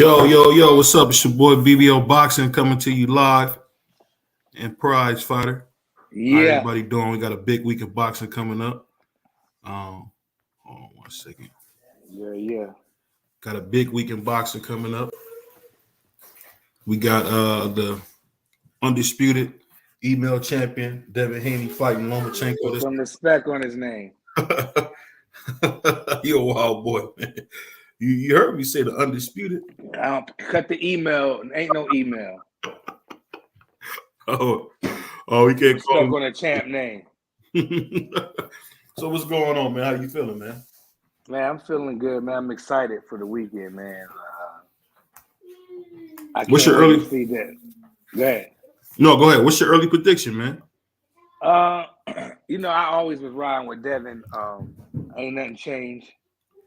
Yo, what's up? It's your boy BBO Boxing coming to you live and Prize Fighter. How Yeah, everybody doing? We got a big week of boxing coming up. Hold on 1 second. yeah. Got a big week in boxing coming up. We got the undisputed email champion Devin Haney fighting Lomachenko. Put some respect on his name. You a wild boy, man. You heard me say the undisputed. I don't cut the email. Ain't no email. Oh, we Put can't respect call on a champ name. him. So what's going on, man? How you feeling, man? Man, I'm feeling good, man. I'm excited for the weekend, man. I What's can't your wait to early? see that. Go ahead. No, go ahead. What's your early prediction, man? Uh, I always was riding with Devin. Ain't nothing changed.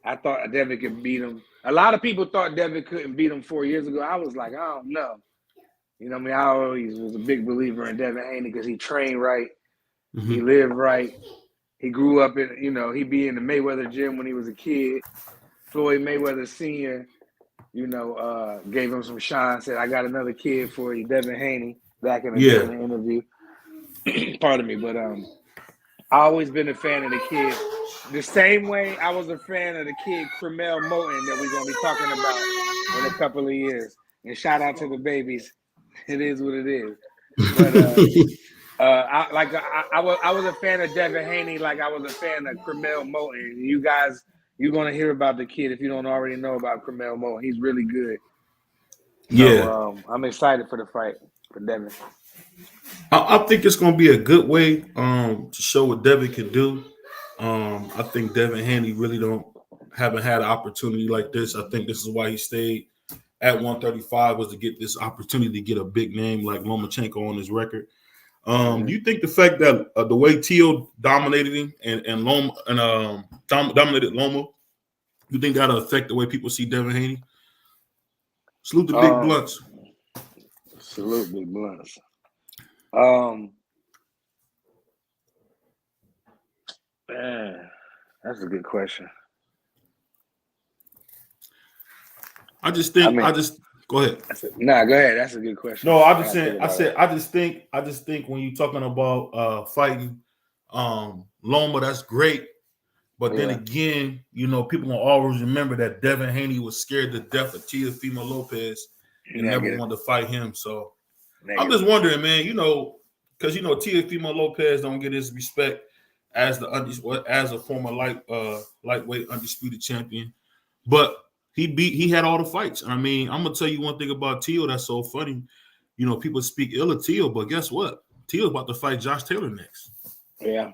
I thought Devin could beat him. A lot of people thought Devin couldn't beat him 4 years ago. I was like, I don't know. I always was a big believer in Devin Haney because he trained right. He Mm-hmm. lived right. He grew up he be in the Mayweather gym when he was a kid. Floyd Mayweather Sr., gave him some shine, said, I got another kid for you, Devin Haney, back in the day Yeah, in the interview. Pardon me, but I always been a fan of the kid. The same way I was a fan of the kid Cremel Moten that we're going to be talking about in a couple of years. And shout out to the babies. It is what it is. But I was a fan of Devin Haney, like I was a fan of Cremel Moten. You guys, you're gonna hear about the kid if you don't already know about Cremel Moten. He's really good. So yeah. I'm excited for the fight for Devin. I think it's gonna be a good way to show what Devin can do. I think Devin Haney really haven't had an opportunity like this. I think this is why he stayed at 135 was to get this opportunity to get a big name like Lomachenko on his record. Do you think the fact that the way Teal dominated him and Loma and dominated Loma, you think that'll affect the way people see Devin Haney? Salute the big Um, blunts. Salute Big Blunts. Um, Man, that's a good question. I just I think mean, go ahead. nah, go ahead. That's a good question. No, I I just gotta think said about it. I just think when you're talking about fighting Loma, that's great. But then Yeah, again, people gonna always remember that Devin Haney was scared to death of Teofimo Lopez and never negative, wanted to fight him. So I'm negative. just wondering, man, because Teofimo Lopez don't get his respect as as a former lightweight undisputed champion. But he had all the fights. I mean, I'm gonna tell you one thing about Teal that's so funny. People speak ill of Teal, but guess what? Teal's about to fight Josh Taylor next. Yeah.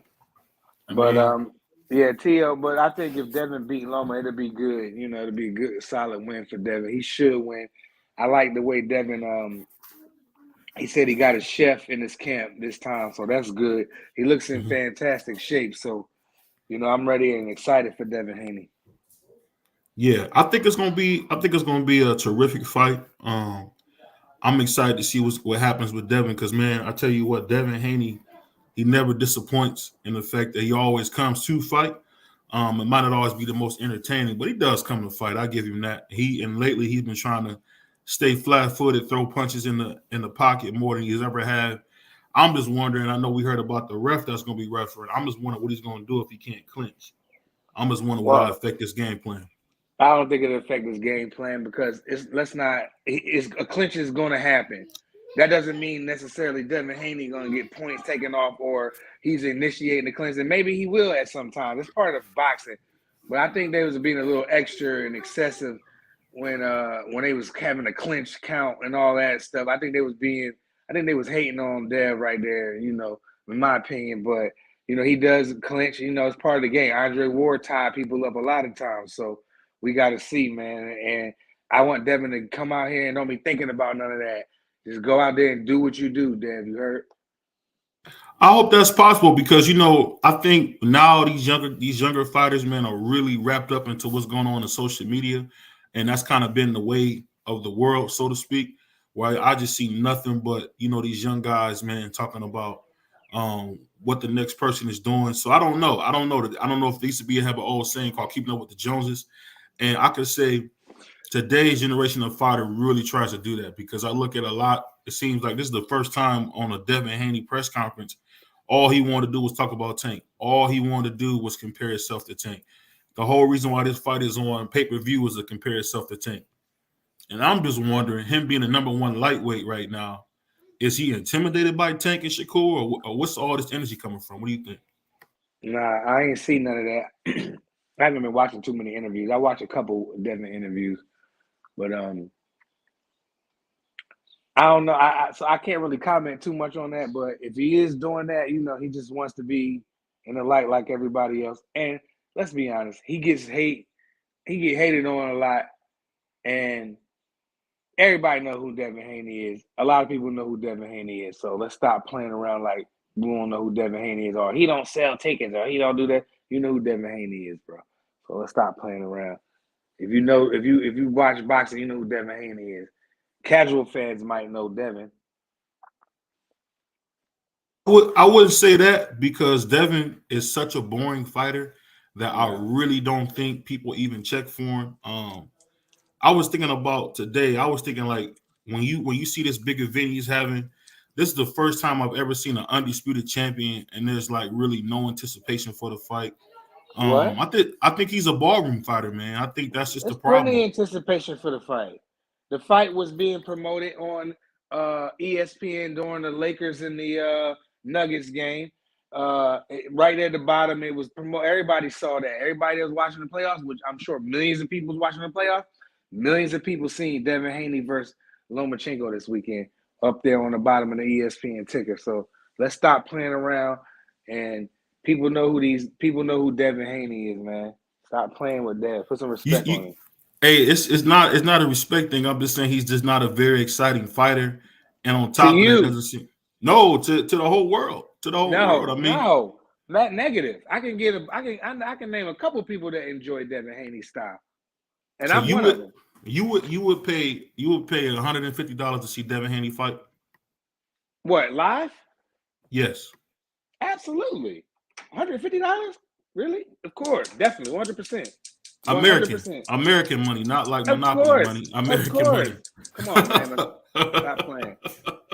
I But mean, yeah, Tio. But I think if Devin beat Loma, it'll be good. It'll be a good, solid win for Devin. He should win. I like the way Devin. He said he got a chef in his camp this time, so that's good. He looks in mhm. fantastic shape. So I'm ready and excited for Devin Haney. Yeah, I think it's gonna be a terrific fight. I'm excited to see what happens with Devin because man, I tell you what, Devin Haney, he never disappoints in the fact that he always comes to fight. It might not always be the most entertaining, but he does come to fight. I give him that. Lately he's been trying to stay flat-footed, throw punches in the pocket more than he's ever had. I'm just wondering. I know we heard about the ref that's going to be refereeing. I'm just wondering what he's going to do if he can't clinch. I'm just wondering will that Well, affect his game plan. I don't think it'll affect his game plan because it's a clinch is going to happen. That doesn't mean necessarily Devin Haney going to get points taken off or he's initiating the clinch. And maybe he will at some time. It's part of boxing. But I think they was being a little extra and excessive when they was having a clinch count and all that stuff. I think they was hating on Dev right there, in my opinion. But, he does clinch, it's part of the game. Andre Ward tied people up a lot of times. So we got to see, man. And I want Devin to come out here and don't be thinking about none of that. Just go out there and do what you do, Dev. You heard? I hope that's possible because I think now these younger fighters, man, are really wrapped up into what's going on in social media, and that's kind of been the way of the world, so to speak. Where I just see nothing but these young guys, man, talking about what the next person is doing. So I don't know. I don't know if they used to have an old saying called "keeping up with the Joneses," and I could say today's generation of fighter really tries to do that because I look at a lot. It seems like this is the first time on a Devin Haney press conference. All he wanted to do was talk about Tank. All he wanted to do was compare himself to Tank. The whole reason why this fight is on pay-per-view is to compare himself to Tank. And I'm just wondering, him being the number one lightweight right now, is he intimidated by Tank and Shakur, or what's all this energy coming from? What do you think? Nah, I ain't seen none of that. I haven't been watching too many interviews. I watched a couple Devin interviews, but I don't know. So I can't really comment too much on that. But if he is doing that, he just wants to be in the light like everybody else. And let's be honest, he gets hate. He get hated on a lot, and everybody know who Devin Haney is. A lot of people know who Devin Haney is. So let's stop playing around like we don't know who Devin Haney is, or he don't sell tickets, or he don't do that. You know who Devin Haney is, bro. So let's stop playing around. If you watch boxing, you know who Devin Haney is. Casual fans might know Devin. I wouldn't say that because Devin is such a boring fighter that I really don't think people even check for him. I was thinking about today. I was thinking like when you see this big event he's having, this is the first time I've ever seen an undisputed champion, and there's like really no anticipation for the fight. What? I think he's a ballroom fighter, man. I think that's just the There's plenty problem. of anticipation for the fight. The fight was being promoted on ESPN during the Lakers and the Nuggets game. Right at the bottom, it was promoted. Everybody saw that. Everybody that was watching the playoffs, which I'm sure millions of people was watching the playoffs. Millions of people seen Devin Haney versus Lomachenko this weekend up there on the bottom of the ESPN ticker. So let's stop playing around, and people know who Devin Haney is, man. Stop playing with Dev. Put some respect on him. Hey, it's not a respect thing. I'm just saying he's just not a very exciting fighter, and on To top of that, you, doesn't seem no to the whole world. To the whole world. I mean, no, not negative. I can name a couple people that enjoy Devin Haney's style, and so I'm one of them. you would pay $150 to see Devin Haney fight? What, live? Yes. Absolutely. $150? Really? Of course, definitely, 100%. American 100%. American money, not like Of Monopoly course. money. Of American course. money. Come on, man. Stop playing.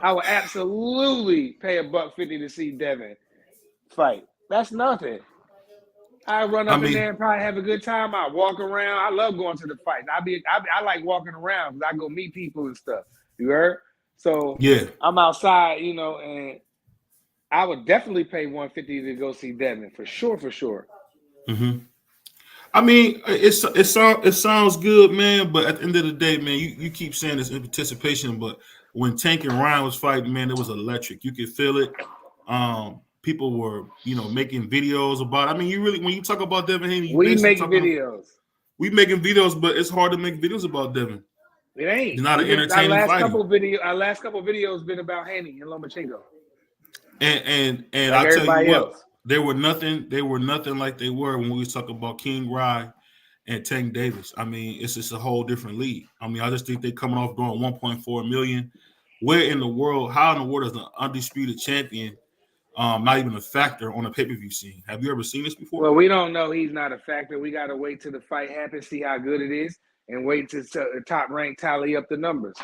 I would absolutely pay $150 to see Devin fight. That's nothing. I run I up in there mean, and probably have a good time. I walk around. I love going to the fights. I like walking around because I go meet people and stuff. You heard? So yeah. I'm outside, and I would definitely pay $150 to go see Devin for sure. For sure. Mm-hmm. I mean, it sounds good, man. But at the end of the day, man, you keep saying this anticipation, but when Tank and Ryan was fighting, man, it was electric. You could feel it. People were, making videos about. I mean, you really when you talk about Devin Haney, you We basically make talking. videos. We making videos, but it's hard to make videos about Devin. It ain't. He's not an Our entertaining last fighter. couple videos been about Haney and Lomachenko, And like I tell you everybody what, else. they were nothing like they were when we was talking about King Rye and Tank Davis. I mean, it's just a whole different league. I mean, I just think they coming off doing 1.4 million. Where in the world, how in the world is an undisputed champion not even a factor on a pay-per-view scene? Have you ever seen this before? Well, we don't know. He's not a factor. We got to wait till the fight happens, see how good it is, and wait till the top rank tally up the numbers.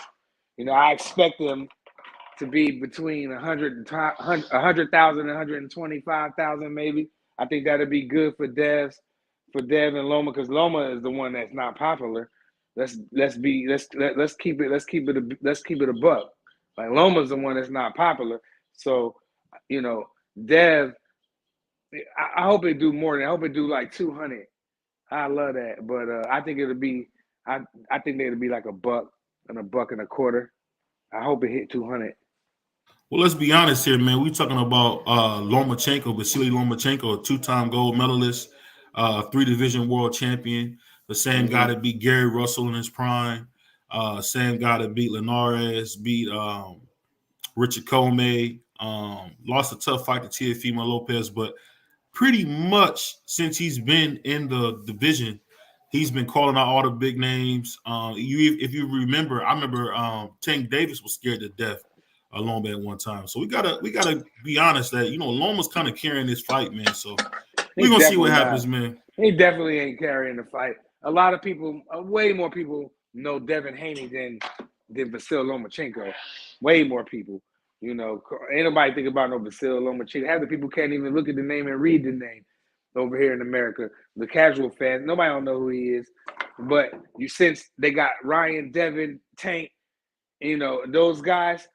I expect them to be between 100,000 and 125,000 maybe. I think that'd be good for Dev and Loma, because Loma is the one that's not popular. Let's keep it a buck. Like, Loma's the one that's not popular. So, Dev, I hope it do more than, I hope it do like 200. I love that, but I think it'll be, I think it'll be like a buck and a quarter. I hope it hit 200. Well, let's be honest here, man. We talking about Lomachenko, Vasily Lomachenko, a two-time gold medalist, three-division world champion, the same guy that beat Gary Russell in his prime, same guy that beat Linares, beat Richard Comey, lost a tough fight to Teofimo Lopez, but pretty much since he's been in the division, he's been calling out all the big names. If you remember, I remember Tank Davis was scared to death of Loma at one time. So we gotta be honest that Loma's kind of carrying this fight, man. So we're gonna see what happens, man. He definitely ain't carrying the fight. A lot of people, way more people know Devin Haney than Vasil Lomachenko. Way more people. You know, ain't nobody think about no Vasil Lomachenko. Half the people can't even look at the name and read the name over here in America. The casual fans, nobody don't know who he is. But you since they got Ryan, Devin, Tank, you know, those guys,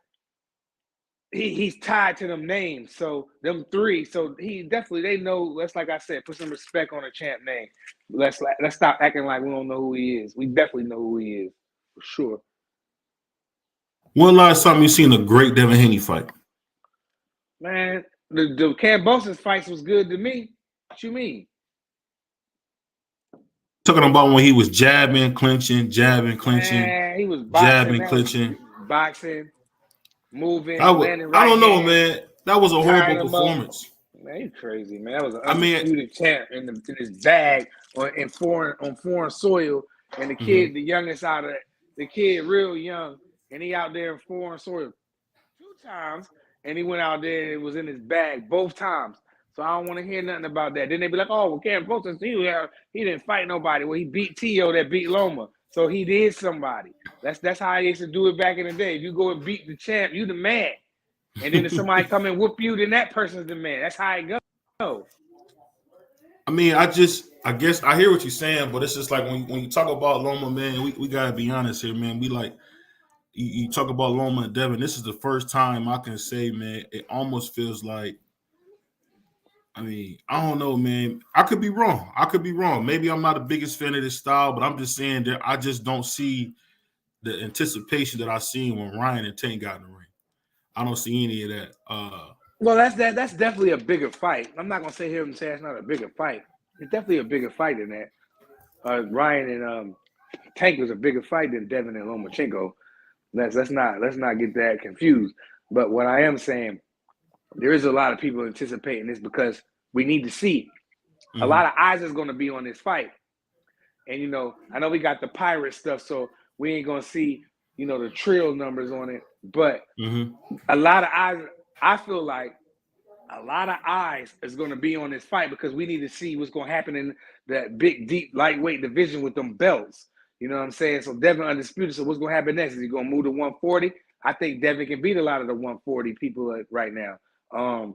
he's tied to them names. So them three. So he definitely they know. Let's like I said, put some respect on a champ name. Let's stop acting like we don't know who he is. We definitely know who he is for sure. When last time you seen a great Devin Haney fight? Man, the Cambosis fights was good to me. What you mean? Talking about when he was jabbing, clinching, Man, he was boxing. jabbing, That was clinching. boxing, moving, landing I right don't know, hands, man. That was a tying horrible him up. performance. Man, you crazy, man. That was an I mean, undisputed champ in his bag in foreign soil, and the mhm. kid, the youngest out of the kid, real young, and he out there in foreign soil 2 times, and he went out there and it was in his bag both times. So I don't want to hear nothing about that. Then they be like, "Oh, well, Cam Poston, he didn't fight nobody. Well, he beat Tio that beat Loma, so he did somebody. That's how I used to do it back in the day. If you go and beat the champ, you the man. And then if somebody come and whoop you, then that person's the man. That's how it goes. I mean, I guess I hear what you're saying, but it's just like when you talk about Loma, man, we gotta be honest here, man. We like you talk about Loma and Devin. This is the first time I can say, man, it almost feels like. I mean, I don't know, man. I could be wrong. Maybe I'm not the biggest fan of this style, but I'm just saying that I just don't see the anticipation that I seen when Ryan and Tank got in the ring. I don't see any of that. Well, that's definitely a bigger fight. I'm not gonna sit here and say it's not a bigger fight. It's definitely a bigger fight than that. Ryan and Tank was a bigger fight than Devin and Lomachenko. Let's not get that confused. But what I am saying, there is a lot of people anticipating this because we need to see. A lot of eyes is going to be on this fight, and you know, I know we got the pirate stuff, so we ain't gonna see, you know, the trill numbers on it. But a lot of eyes. I feel like a lot of eyes is going to be on this fight because we need to see what's going to happen in that big, deep, lightweight division with them belts. You know what I'm saying? So Devin undisputed. So what's going to happen next? Is he going to move to 140? I think Devin can beat a lot of the 140 people right now.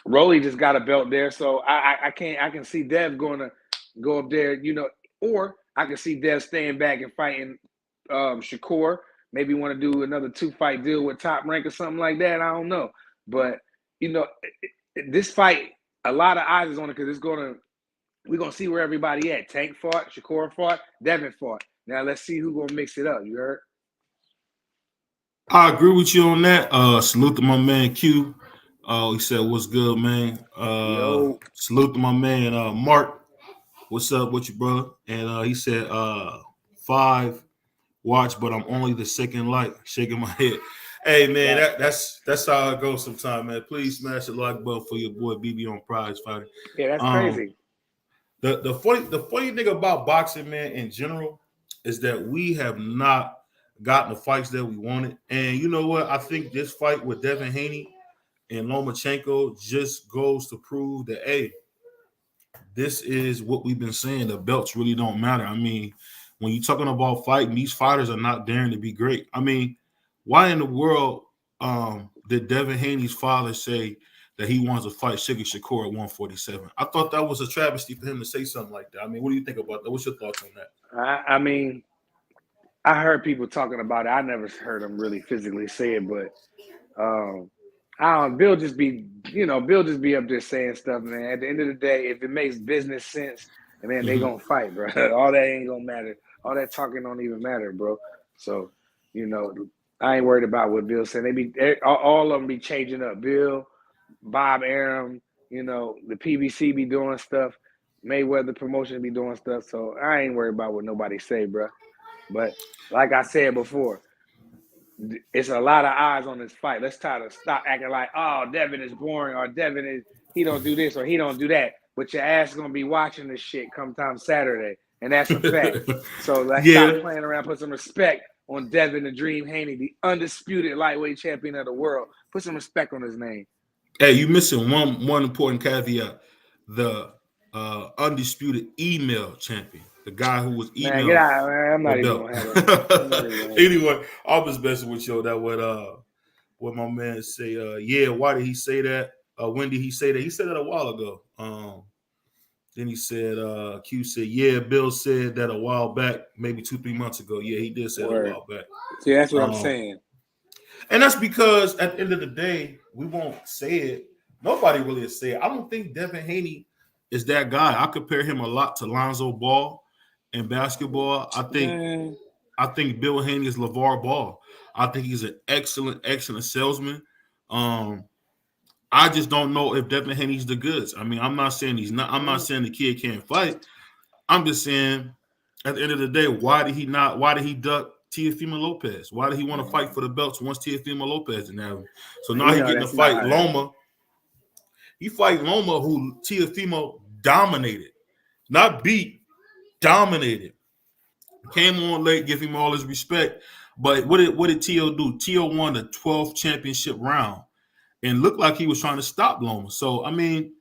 Rolly just got a belt there, so I can see Dev going to go up there, you know, or I can see Dev staying back and fighting Shakur. Maybe want to do another 2-fight deal with Top Rank or something like that. I don't know, but you know, this fight, a lot of eyes is on it because we're gonna see where everybody at. Tank fought, Shakur fought, Devin fought. Now let's see who's gonna mix it up. You heard? I agree with you on that. Salute to my man Q. He said, "What's good, man?" Yo, Salute to my man Mark. What's up with you, brother? And he said, 5 watch, but I'm only the second like, shaking my head. Hey man, that's how it goes sometimes, man. Please smash the like button for your boy BB on Prize Fighter. yeah, that's Um, crazy. the funny thing about boxing, man, in general, is that we have not gotten the fights that we wanted. And you know what? I think this fight with Devin Haney and Lomachenko just goes to prove that, hey, this is what we've been saying. The belts really don't matter. I mean, when you're talking about fighting, these fighters are not daring to be great. I mean, why in the world did Devin Haney's father say that he wants to fight Sugar Shakur at 147? I thought that was a travesty for him to say something like that. I mean, what do you think about that? What's your thoughts on that? I mean, I heard people talking about it. I never heard them really physically say it, but I don't. Bill just be, you know, Bill just be up there saying stuff, man. At the end of the day, if it makes business sense, man, they gonna fight, bro. All that ain't gonna matter. All that talking don't even matter, bro. So, you know, I ain't worried about what Bill said. All of them be changing up. Bill, Bob Arum, you know, the PBC be doing stuff. Mayweather promotion be doing stuff. So I ain't worried about what nobody say, bro. But like I said before, it's a lot of eyes on this fight. Let's try to stop acting like, oh, Devin is boring, or Devin is he don't do this or he don't do that. But your ass is gonna be watching this shit come time Saturday, and that's a fact. So let's stop Yeah. playing around. Put some respect on Devin the Dream Haney, the undisputed lightweight champion of the world. Put some respect on his name. Hey, you missing one important caveat: the undisputed email champion. the guy who was Man, get emailed out, man. I'm the not even belt. gonna have that. Anyway, I was messing with you. That what my man say. Yeah, why did he say that? When did he say that? He said that a while ago. Then he said, Q said, yeah, Bill said that a while back, maybe 2-3 months ago. Yeah, he did say it a while back. See, that's what I'm saying. And that's because at the end of the day, we won't say it. Nobody really has said it. I don't think Devin Haney is that guy. I compare him a lot to Lonzo Ball in basketball. I think Bill Haney is LeVar Ball. I think he's an excellent salesman. I just don't know if Devin Haney's the goods. I mean, I'm not saying he's not. I'm not saying the kid can't fight. I'm just saying, at the end of the day, why did he not? Why did he duck Teofimo Lopez? Why did he want to fight for the belts once Teofimo Lopez didn't have him? So now he's getting to fight Loma. He fight Loma, who Teofimo dominated, not beat, dominated. Came on late, give him all his respect. But what did Teo do? Teo won the 12th championship round and looked like he was trying to stop Loma. So, I mean,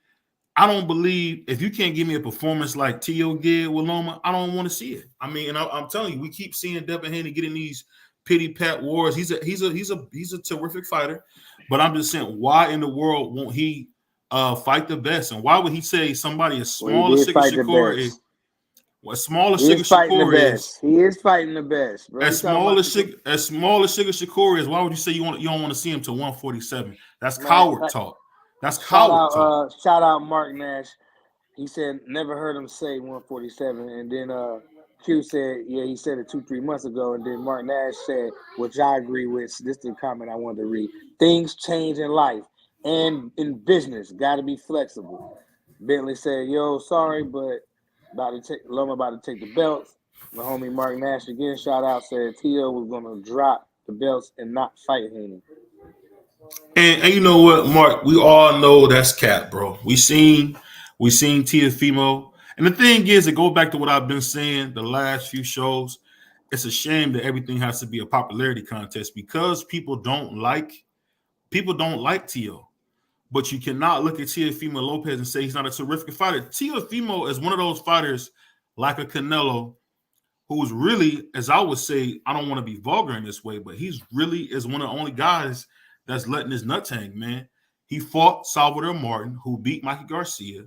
I don't believe if you can't give me a performance like Teo did with Loma, I don't want to see it. I mean, and I'm telling you, we keep seeing Devin Haney getting these pity pat wars. He's a terrific fighter, but I'm just saying, why in the world won't he fight the best? And why would he say somebody as small as Sugar Shakur is? As small as Sugar Shakur is, he is fighting the best, bro. As small as Sugar Shakur is, why would you say you don't want to see him to 147? That's coward talk. That's coward talk. Shout out Mark Nash. He said never heard him say 147, and then Q said he said it 2-3 months ago, and then Mark Nash said, which I agree with. This is the comment I wanted to read. Things change in life and in business. Got to be flexible. Bentley said, "Yo, sorry, but." Loma about to take the belts. My homie Mark Nash again, shout out, said Teo was gonna drop the belts and not fight Haney. And you know what, Mark? We all know that's cap, bro. We seen Teofimo. And the thing is, it goes back to what I've been saying the last few shows. It's a shame that everything has to be a popularity contest because people don't like Teo. But you cannot look at Teofimo Lopez and say he's not a terrific fighter. Teofimo is one of those fighters like a Canelo who's really, as I would say, I don't want to be vulgar in this way, but he's really is one of the only guys that's letting his nuts hang, man. He fought Salvador Martin, who beat Mikey Garcia.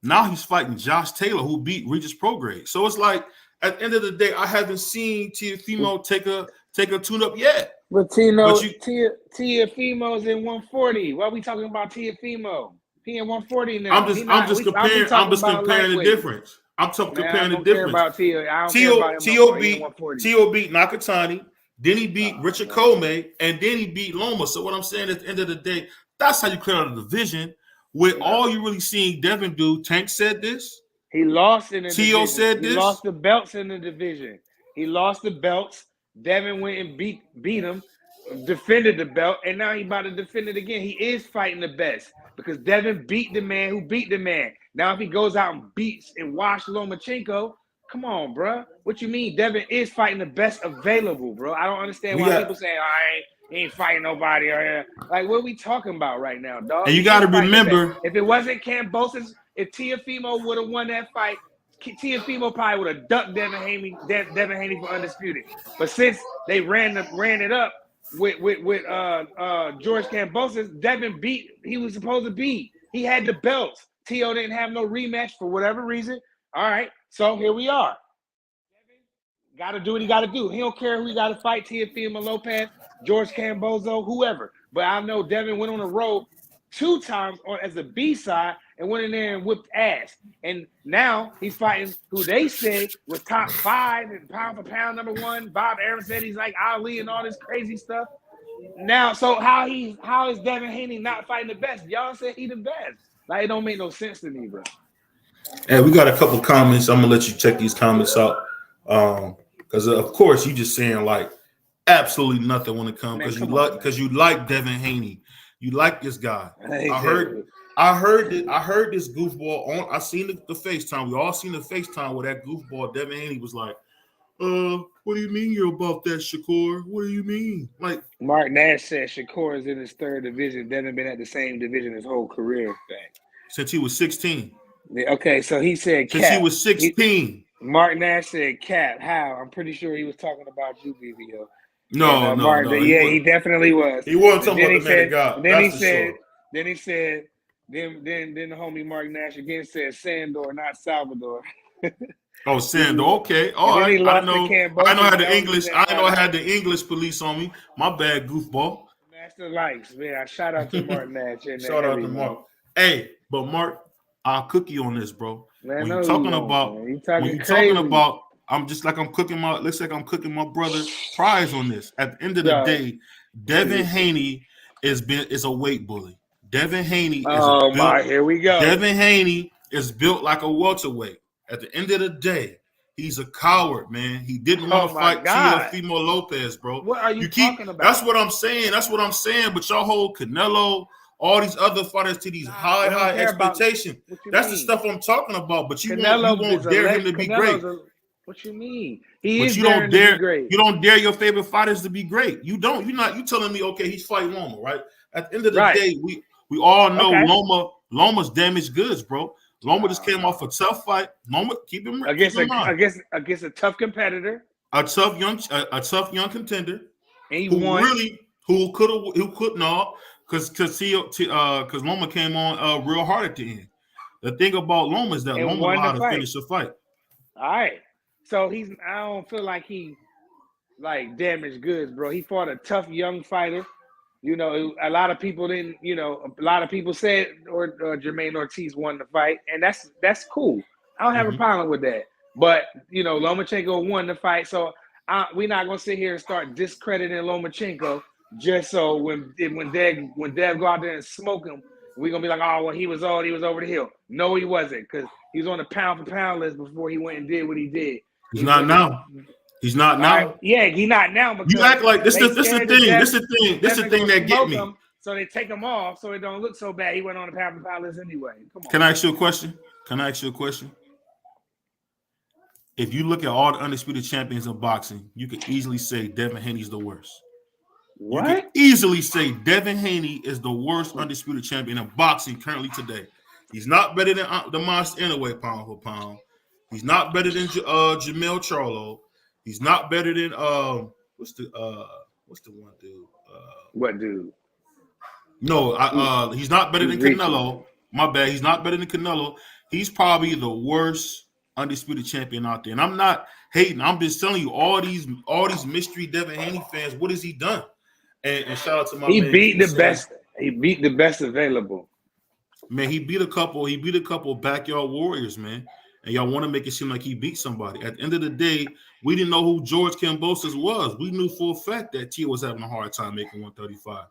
Now he's fighting Josh Taylor, who beat Regis Prograis. So it's like, at the end of the day, I haven't seen Teofimo take a tune-up yet. But Teofimo's in 140. Why are we talking about Teofimo? He in 140 now. I'm just comparing the difference. I'm comparing the difference. Teo beat Nakatani, then he beat Richard Comey, and then he beat Loma. So what I'm saying at the end of the day, that's how you clear out a division. With all you really seeing Devin do. Tank said this. He lost in the Teo division. said this. He lost the belts in the division. He lost the belts. Devin went and beat him, defended the belt, and now he about to defend it again. He is fighting the best because Devin beat the man who beat the man. Now if he goes out and beats and wash Lomachenko, come on, bro. What you mean? Devin is fighting the best available, bro. I don't understand why people say, he ain't fighting nobody. Like, what are we talking about right now, dog? And you got to remember, if it wasn't Kambosos, if Teofimo would have won that fight, Teofimo probably would have ducked Devin Haney for undisputed. But since they ran it up with George Kambosos, Devin beat. He was supposed to beat. He had the belts. Teo didn't have no rematch for whatever reason. All right, so here we are. Devin got to do what he got to do. He don't care who he got to fight. Teofimo Lopez, George Kambosos, whoever. But I know Devin went on the road 2 times as a B-side and went in there and whipped ass. And now he's fighting who they say was top 5 and pound for pound #1. Bob Arum said he's like Ali and all this crazy stuff. Now, so how is Devin Haney not fighting the best? Y'all said he the best. Like, it don't make no sense to me, bro. Hey, we got a couple comments. I'm gonna let you check these comments out. Because of course you just saying like absolutely nothing when it comes because you like Devin Haney. You like this guy. I heard this goofball on. I seen the FaceTime. We all seen the FaceTime where that goofball Devin Haney was like, what do you mean you're above that, Shakur? What do you mean? Like Mark Nash said Shakur is in his 3rd division. Devin been at the same division his whole career. Since he was 16. Okay, so he said since he was 16. Mark Nash said, "Cap, how?" I'm pretty sure he was talking about you, BBO. And No, no, Martin, no. yeah, he definitely was. He wasn't And talking then about he the man of said, God. then he That's for said, sure. then he said, then the homie Mark Nash again said Sandor, not Salvador. Oh, Sandor. Okay. And All then right. he I didn't lost to know. I didn't know I Cambosos. had the That was his English. I didn't know I had the anti-Nazi. English police on me. My bad, goofball. Master Likes, man. Shout out to Martin Nash and the Shout out heavy, to Mark. man. Hey, but Mark, I'll cook you on this, bro. Man, I When you know you talking won't, about, man. You when talking you talking crazy. about, I'm just like I'm cooking my. Looks like I'm cooking my brother prize on this. At the end of the So, day, Devin Haney is a weight bully. Devin Haney is a oh built. my, here we go. Devin Haney is built like a welterweight. At the end of the day, he's a coward, man. He didn't want Oh to my fight Tia God. Fimo Lopez, bro. What are you You keep. talking That's about? what I'm saying. That's what I'm saying. But y'all hold Canelo, all these other fighters to these We don't high care about expectations. what you That's the mean. stuff I'm talking about. But you Canelo is won't a dare him to be great. what you mean? He But is daring to be great. you don't dare your favorite fighters to be great. You don't. You're not. You telling me okay? He's fighting Loma, right? At the end of the Right. day, we all know Okay. Loma's damaged goods, bro. Loma just came No. off a tough fight. Loma, keep in mind, Against a tough competitor, a tough young contender and he who won really who could not because Loma came on real hard at the end. The thing about Loma is that and Loma know won the how to fight. finish a fight. All right. So I don't feel like he like damaged goods, bro. He fought a tough young fighter. You know, a lot of people didn't. You know, a lot of people said or Jermaine Ortiz won the fight, and that's cool. I don't have a problem with that. But you know, Lomachenko won the fight, so we're not gonna sit here and start discrediting Lomachenko just so when Dev go out there and smoke him, we're gonna be like, oh well, he was over the hill. No, he wasn't, because he was on the pound for pound list before he went and did what he did. He's not now. He's not now. Right. Yeah, he not now because you act like this they the thing. scared This the thing that get me. him, so they take him off so it don't look so bad. He went on the pound for pound list anyway. Come on. Can I ask you a question? If you look at all the undisputed champions in boxing, you could easily say Devin Haney's the worst. What? You can easily say Devin Haney is the worst undisputed champion in boxing currently today. He's not better than the monster anyway, pound for pound. He's not better than Jamel Charlo. He's not better than what's the one dude? What dude? No, he's not better than Canelo. My bad. He's not better than Canelo. He's probably the worst undisputed champion out there. And I'm not hating. I'm just telling you, all these mystery Devin Haney fans, what has he done? And shout out to my man. He beat the best. He beat the best available. Man, he beat a couple backyard warriors, man. And y'all want to make it seem like he beat somebody. At the end of the day, we didn't know who George Kambosos was. We knew for a fact that Tia was having a hard time making 135.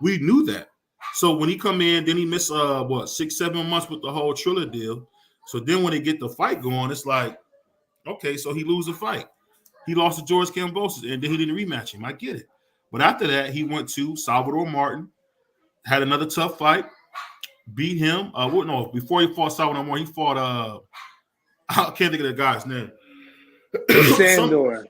We knew that. So when he come in, then he missed 6-7 months with the whole Triller deal. So then when they get the fight going, it's like, okay, so he lose a fight. He lost to George Kambosos, and then he didn't rematch him. I get it. But after that, he went to Salvador Martin, had another tough fight, beat him. Before he fought Salvador Martin, he fought I can't think of the guy's name. Sandor.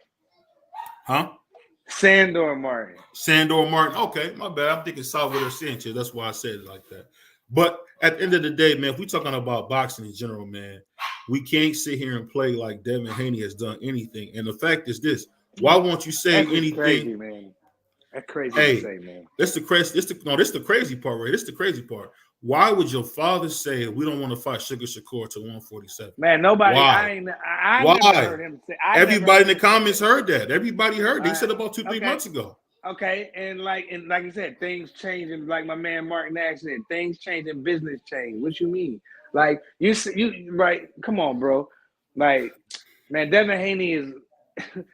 Sandor Martin. Sandor Martin. Okay, my bad. I'm thinking Salvador Sanchez. That's why I said it like that. But at the end of the day, man, if we're talking about boxing in general, man, we can't sit here and play like Devin Haney has done anything. And the fact is this: why won't you say anything? Crazy, man. That's crazy to say, man. This the crazy part, right? This is the crazy part. Why would your father say we don't want to fight Sugar Shakur to 147? Man, nobody. Why? I never heard him say. Everybody in the comments heard that. Everybody heard. They said about 2-3 months ago. Okay, and like you said, things change, and like my man Mark Nash said, things change and business change. What you mean? Like you right? Come on, bro. Like, man, Devin Haney is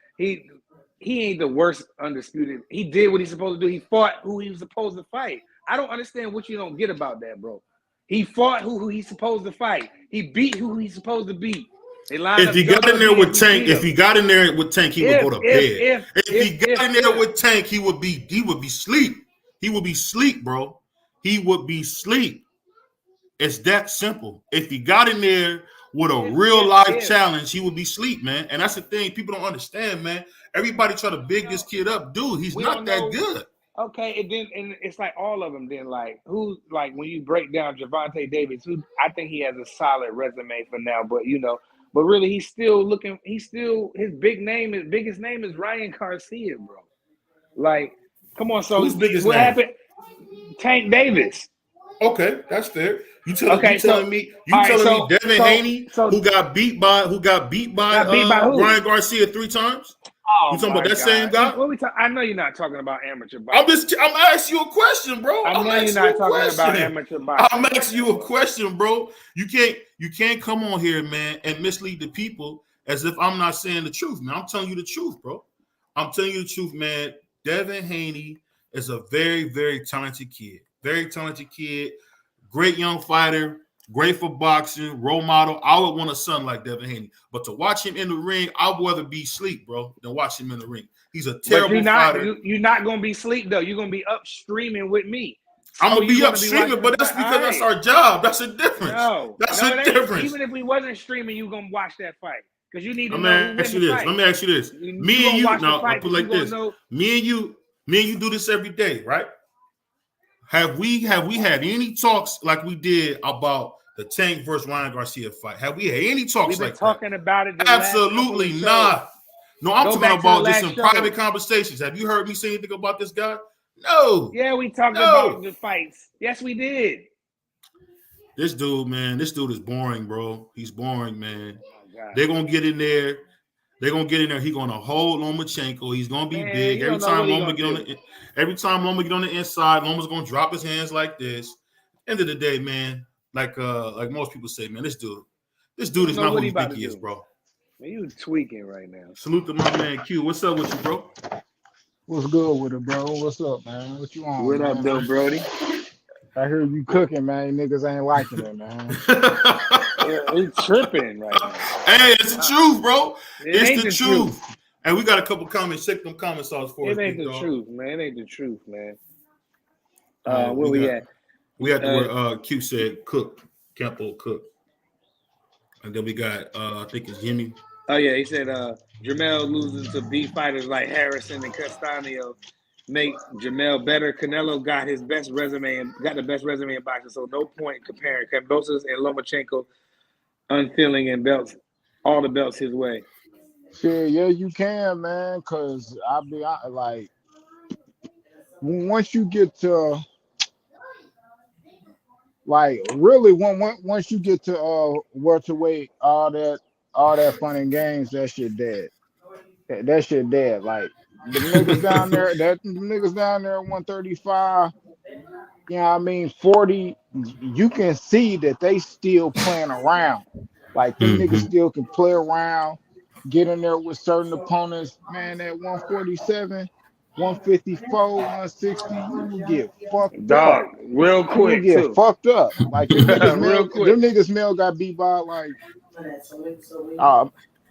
he ain't the worst undisputed. He did what he's supposed to do. He fought who he was supposed to fight. I don't understand what you don't get about that, bro. He fought who he's supposed to fight. He beat who he's supposed to beat. If he got in there with Tank, he would go to bed. If he got in there with Tank, he would be sleep. He would be sleep, bro. He would be sleep. It's that simple. If he got in there with a real life challenge, he would be sleep, man. And that's the thing people don't understand, man. Everybody try to big this kid up, dude. He's not that good. Okay, and it's like all of them. Then when you break down Gervonta Davis, who I think he has a solid resume for now, but But really, he's still looking. He's still his biggest name is Ryan Garcia, bro. Like, come on. So Who's biggest what name? happened? Tank Davis. Okay, that's fair. You Okay, telling me Devin Haney who got beat by who? Ryan Garcia 3 times? Oh You talking my about that God. same guy? What we talk? I know you're not talking about amateur boxing. I'm asking you a question, bro. I know you're not talking about amateur boxing. I'm asking you a question, bro. You can't come on here, man, and mislead the people as if I'm not saying the truth, man. I'm telling you the truth, bro. I'm telling you the truth, man. Devin Haney is a very, very talented kid. Very talented kid. Great young fighter. Great for boxing. Role model. I would want a son like Devin Haney. But to watch him in the ring, I'd rather be asleep, bro, than watch him in the ring. He's a terrible fighter. You're not going to be asleep, though. You're going to be up streaming with me. So I'm going to be up streaming, but that's because that's our job. That's a difference. That's a difference. Even if we wasn't streaming, you're going to watch that fight. Because you need to know who wins the fight. Let me ask you this. Me and you, now, I'll put it like this. Me and you do this every day, right? Have we had any talks like we did about the Tank versus Ryan Garcia fight? Have we had any talks like that? We've been talking about it. Absolutely not. No, I'm talking about just in private conversations. Have you heard me say anything about this guy? No. Yeah, we talked about the fights. Yes, we did. This dude, man, this dude is boring, bro. He's boring, man. Oh, they're going to get in there. He's going to hold Lomachenko. He's going to be big. Every time Loma get on the inside, Loma's going to drop his hands like this. End of the day, man, like most people say, man, this dude is not who he think he is, bro. Man, you tweaking right now. Salute to my man Q. What's up with you, bro? What's good with it, bro? What's up, man? What you on? What up, though, Brody? I hear you cooking, man. Niggas ain't liking it, man. He's tripping right now. Hey, it's the truth, bro. It's the truth. And we got a couple comments. Check them comments out for us. It ain't the truth, man. It ain't the truth, man. Where we at? We had where Q said cook. Campbell cook. And then we got I think it's Jimmy. Oh yeah, he said Jamel losing to B fighters like Harrison and Castaño make Jamel better. Canelo got the best resume in boxing, so no point comparing Kambosos and Lomachenko unfilling and belts, all the belts his way. Yeah, you can, man, because like once you get to like really once you get to welterweight, all that fun and games, that shit dead. That shit dead. Like the niggas down there, at 135, you know what I mean, 40, you can see that they still playing around. Like them niggas still can play around, get in there with certain opponents. Man, at 147, 154, 160, you get fucked up. Real quick, you get fucked up. Like them niggas Mel got beat by like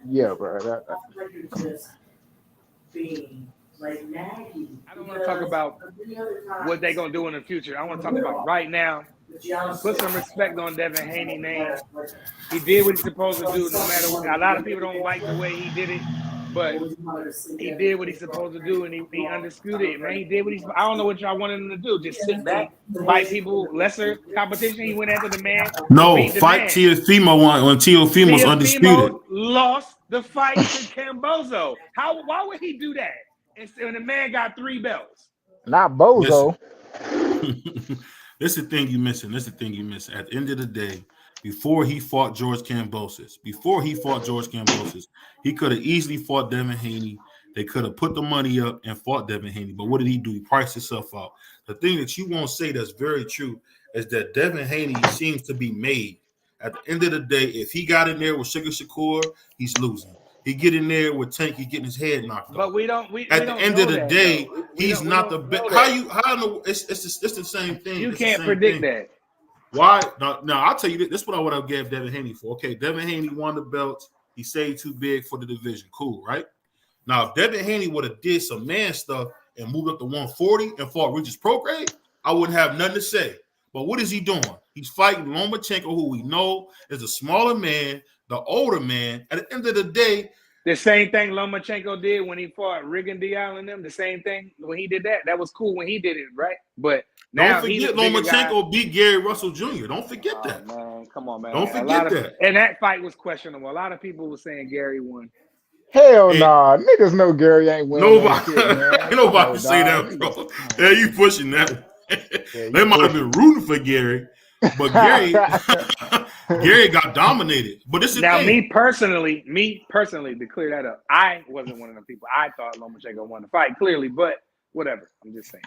yeah, bro. I don't want to talk about what they're gonna do in the future. I want to talk about right now. Put some respect on Devin Haney's name. He did what he's supposed to do. No matter what, a lot of people don't like the way he did it, but he did what he's supposed to do, and he undisputed. Man, he did what I don't know what y'all wanted him to do. Just sit back, fight people, lesser competition. He went after the man. No, fight Teofimo when Teofimo was undisputed. Lost the fight to Cambozo. Why would he do that? And the man got 3 belts. Not Bozo. This is the thing you missing. At the end of the day, before he fought George Kambosos, he could have easily fought Devin Haney. They could have put the money up and fought Devin Haney. But what did he do? He priced himself out. The thing that you won't say that's very true is that Devin Haney seems to be made. At the end of the day, if he got in there with Sugar Shakur, he's losing. He get in there with Tank, he's getting his head knocked off. But at the end of the day, he's not the best. It's the same thing. You can't predict that. Why? Now I'll tell you this. This is what I would have gave Devin Haney for. Okay, Devin Haney won the belts. He saved too big for the division. Cool, right? Now, if Devin Haney would have did some man stuff and moved up to 140 and fought Regis Prograde, I wouldn't have nothing to say. But what is he doing? He's fighting Lomachenko, who we know is a smaller man, the older man. At the end of the day, the same thing Lomachenko did when he fought Rigondeaux and them. The same thing when he did that. That was cool when he did it, right? But now don't forget Lomachenko beat Gary Russell Jr. Don't forget that. Man, Come on, man. Don't forget that. And that fight was questionable. A lot of people were saying Gary won. Hell And nah, niggas know Gary ain't winning that nobody, shit, man. ain't nobody No, say dog. that, bro. Yeah, you pushing that. Yeah, They you might have pushing. been rooting for Gary, but Gary got dominated. But it's the Now, thing. me personally, to clear that up, I wasn't one of them people. I thought Lomachenko won the fight clearly, but whatever. I'm just saying.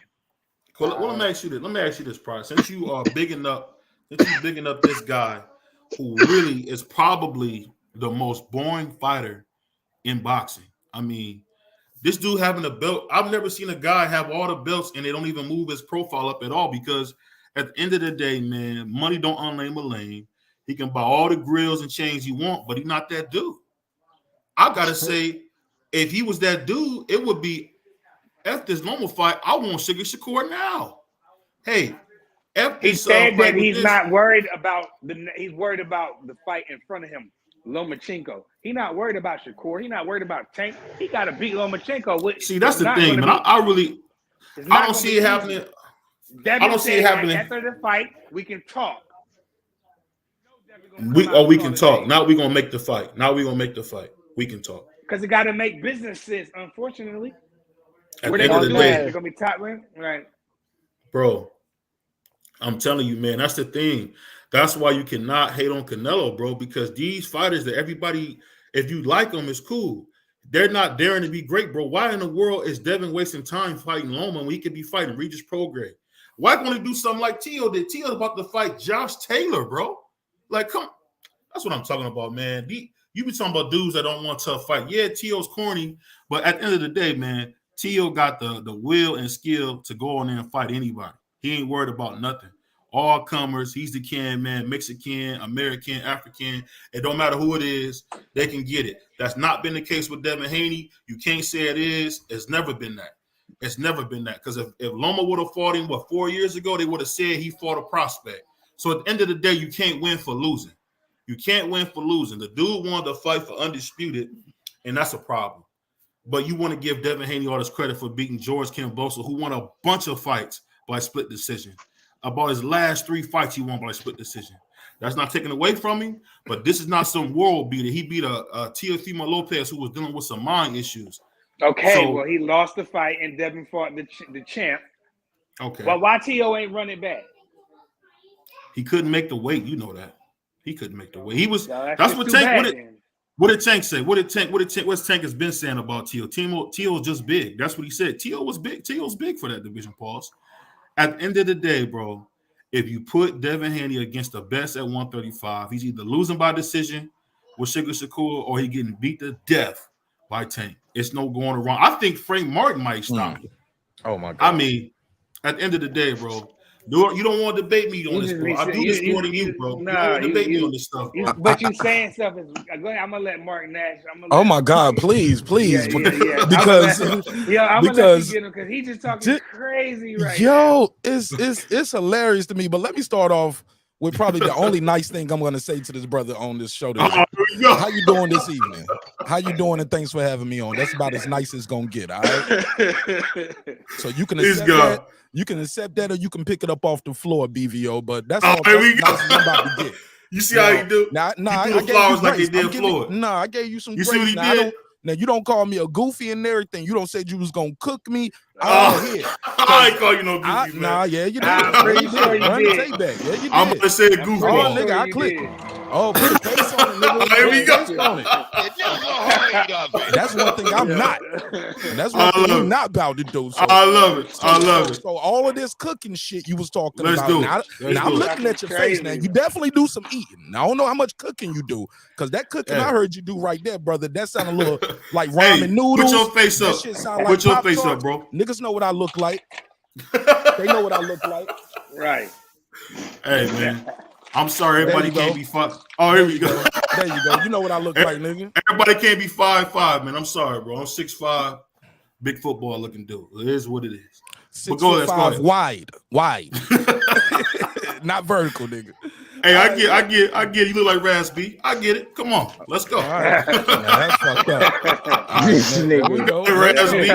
Well, let me ask you this. Let me ask you this, Price. Since you are bigging up this guy who really is probably the most boring fighter in boxing. I mean, this dude having a belt. I've never seen a guy have all the belts and they don't even move his profile up at all because at the end of the day, man, money don't unlame a lame. He can buy all the grills and chains you want, but he's not that dude. I gotta say, if he was that dude, it would be F this Loma fight. I want Sugar Shakur now. Hey, F He this said fight that with he's this. not worried about he's worried about the fight in front of him, Lomachenko. He's not worried about Shakur. He's not worried about Tank. He got to beat Lomachenko. See, that's the thing, man. I don't see it happening. Devin I don't see it happening. After the fight, we can talk. We can talk. Now we're gonna make the fight. We can talk. Because it got to make business sense, unfortunately. At Where the they end of gonna the do day, that? They're gonna be top ranked, right? bro, I'm telling you, man, that's the thing. That's why you cannot hate on Canelo, bro, because these fighters that everybody, if you like them, it's cool. They're not daring to be great, bro. Why in the world is Devin wasting time fighting Loma when he could be fighting Regis Prograis? Why can't he do something like Tio did? Tio's about to fight Josh Taylor, bro. Like, come, that's what I'm talking about, man. You be talking about dudes that don't want a tough fight. Yeah, Tio's corny, but at the end of the day, man, Tio got the will and skill to go on there and fight anybody. He ain't worried about nothing. All comers, he's the can, man. Mexican, American, African. It don't matter who it is, they can get it. That's not been the case with Devin Haney. You can't say it is. It's never been that. It's never been that. Because if Loma would have fought him, 4 years ago, they would have said he fought a prospect. So at the end of the day, you can't win for losing. You can't win for losing. The dude wanted to fight for undisputed, and that's a problem. But you want to give Devin Haney all this credit for beating George Kambosos, who won a bunch of fights by split decision. About his last 3 fights, he won by split decision. That's not taken away from him, but this is not some world beater. He beat a Teofimo Lopez who was dealing with some mind issues. Okay, So, well, he lost the fight, and Devin fought the champ. Okay. Well, why Tio ain't running back? He couldn't make the weight. You know that. He couldn't make the weight. He was. No, that's what Tank. Bad, what did Tank say? What's Tank has been saying about Tio? Tio's just big. That's what he said. Tio was big. Tio's big for that division, Pauls. At the end of the day, bro, if you put Devin Haney against the best at 135, he's either losing by decision with Sugar Shakur or he getting beat to death by Tank. It's no going around. I think Frank Martin might stop him. Oh my God. I mean, at the end of the day, bro, you don't want to debate me on this, bro. I do this more than you, bro. You don't want to debate me on this stuff, bro. But you saying stuff is. I'm gonna let Mark Nash. Oh my God! Please, Yeah. because I'm gonna let you get him because he's just talking crazy right now. It's hilarious to me. But let me start off with probably the only nice thing I'm gonna say to this brother on this show today. How you doing this evening? How you doing? And thanks for having me on. That's about as nice as it's gonna get. All right. So you can accept that. You can accept that, or you can pick it up off the floor, BVO. But that's all nice as I'm about to get. You see how you do? I gave flowers like they did Floyd. I gave you some grace. See what he did? Now you don't call me a goofy and everything. You don't say you was gonna cook me. I ain't call you no goofy, man. Nah, yeah, you did. I'm pretty sure you did. Take back. Yeah, you did. I'm gonna say a goofy. Oh, nigga, I clicked. Oh, put a face on it, nigga. Here we go. On it. That's one thing I'm not. And that's one thing you're not about to do. So, I love it. I love it. So all of this cooking shit you was talking Let's about. Do now, it. I'm looking at your face now. You definitely do some eating. Now, I don't know how much cooking you do, because that cooking I heard you do right there, brother. That sound a little like ramen noodles. Put your face up. Put your face up, bro. Niggas know what I look like. They know what I look like. Right. Hey, man. I'm sorry, everybody can't be 5. Oh, here we go. There you go. You know what I look like, nigga. Everybody can't be 5'5", man. I'm sorry, bro. I'm 6'5", big football looking dude. It is what it is. 6'5" wide. Not vertical, nigga. Hey, I get it. You look like Raspy. I get it. Come on, let's go. All right. That's fucked up. All right, This there we nigga. go. Raspy.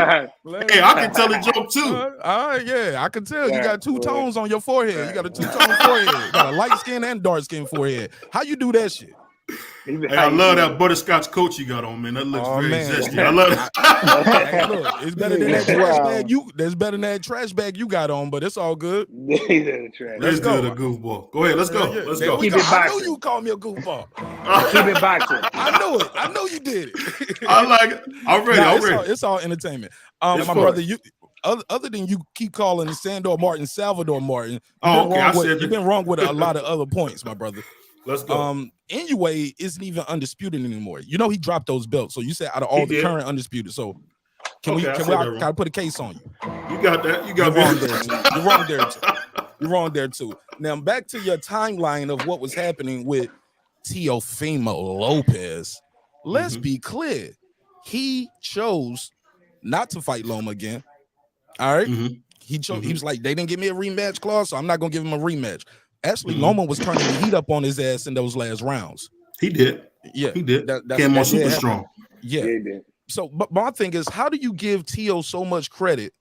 Hey, I can tell a joke too. All right, yeah, I can tell you got two Right. tones on your forehead. You got a two-tone forehead. You got a light skin and dark skin forehead. How you do that shit? Hey, I love that butterscotch coat you got on, man. That looks very zesty. I love it. Hey, look, it's better than that trash bag that's better than that trash bag you got on, but it's all good. Let's do the goofball. Go ahead, let's go. Yeah, Let's there go. we Keep go. it I boxing. knew you called me a goofball. Keep it boxing. I knew it. I know you did it. I like it. I'm ready. Nah, I'm ready. it's all entertainment. Yes, My sir. brother, you other than you keep calling Sandor Martin Salvador Martin, Oh, okay. I said you've that. been wrong with a lot of other points, my brother. Let's go. Anyway isn't even undisputed anymore. You know he dropped those belts. So you said out of all He the did. current undisputed. So can Okay, I said that I wrong. gotta put a case on you? You got that. You You're got wrong me. there too. You're wrong there too. You're wrong there too. Now back to your timeline of what was happening with Teofimo Lopez. Let's be clear. He chose not to fight Loma again. All right. He chose. He was like, they didn't give me a rematch clause, so I'm not gonna give him a rematch. Actually, Loma was turning the heat up on his ass in those last rounds. He did. Yeah, He did. That's Came on that did super happen. strong. Yeah. Yeah, he did. So, but my thing is, how do you give Tio so much credit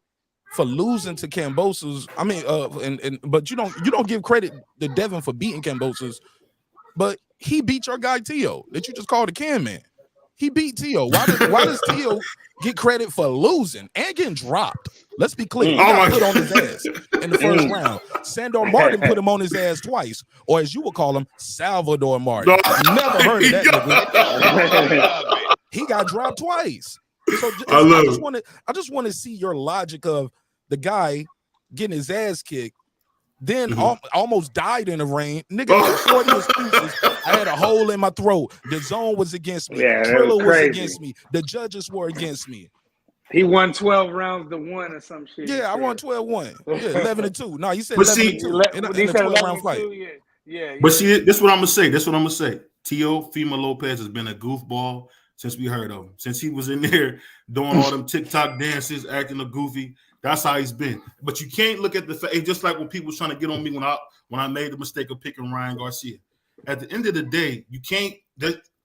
for losing to Kambosos? I mean, but you don't give credit to Devin for beating Kambosos, but he beat your guy Tio that you just called a can man. He beat Tio. Why does Tio get credit for losing and getting dropped? Let's be clear. He got put on his ass in the first round. Sandor Martin put him on his ass twice, or as you would call him, Salvador Martin. Never heard of that nigga. He got dropped twice. So I just want to see your logic of the guy getting his ass kicked, then almost died in the rain. Nigga had 40 excuses. I had a hole in my throat. The zone was against me. Yeah, Triller was crazy. against me. The judges were against me. He won 12 rounds to 1 or some shit. Yeah, I won 12-1. Yeah, 11-2. No, you said But 11-2 see- in a He said 12-round fight. 11-2, yeah. But see, this is what I'm gonna say. Teofimo Lopez has been a goofball since we heard of him. Since he was in there doing all them TikTok dances, acting a goofy. That's how he's been. But you can't look at the fact. It's just like when people was trying to get on me when I made the mistake of picking Ryan Garcia. At the end of the day, you can't.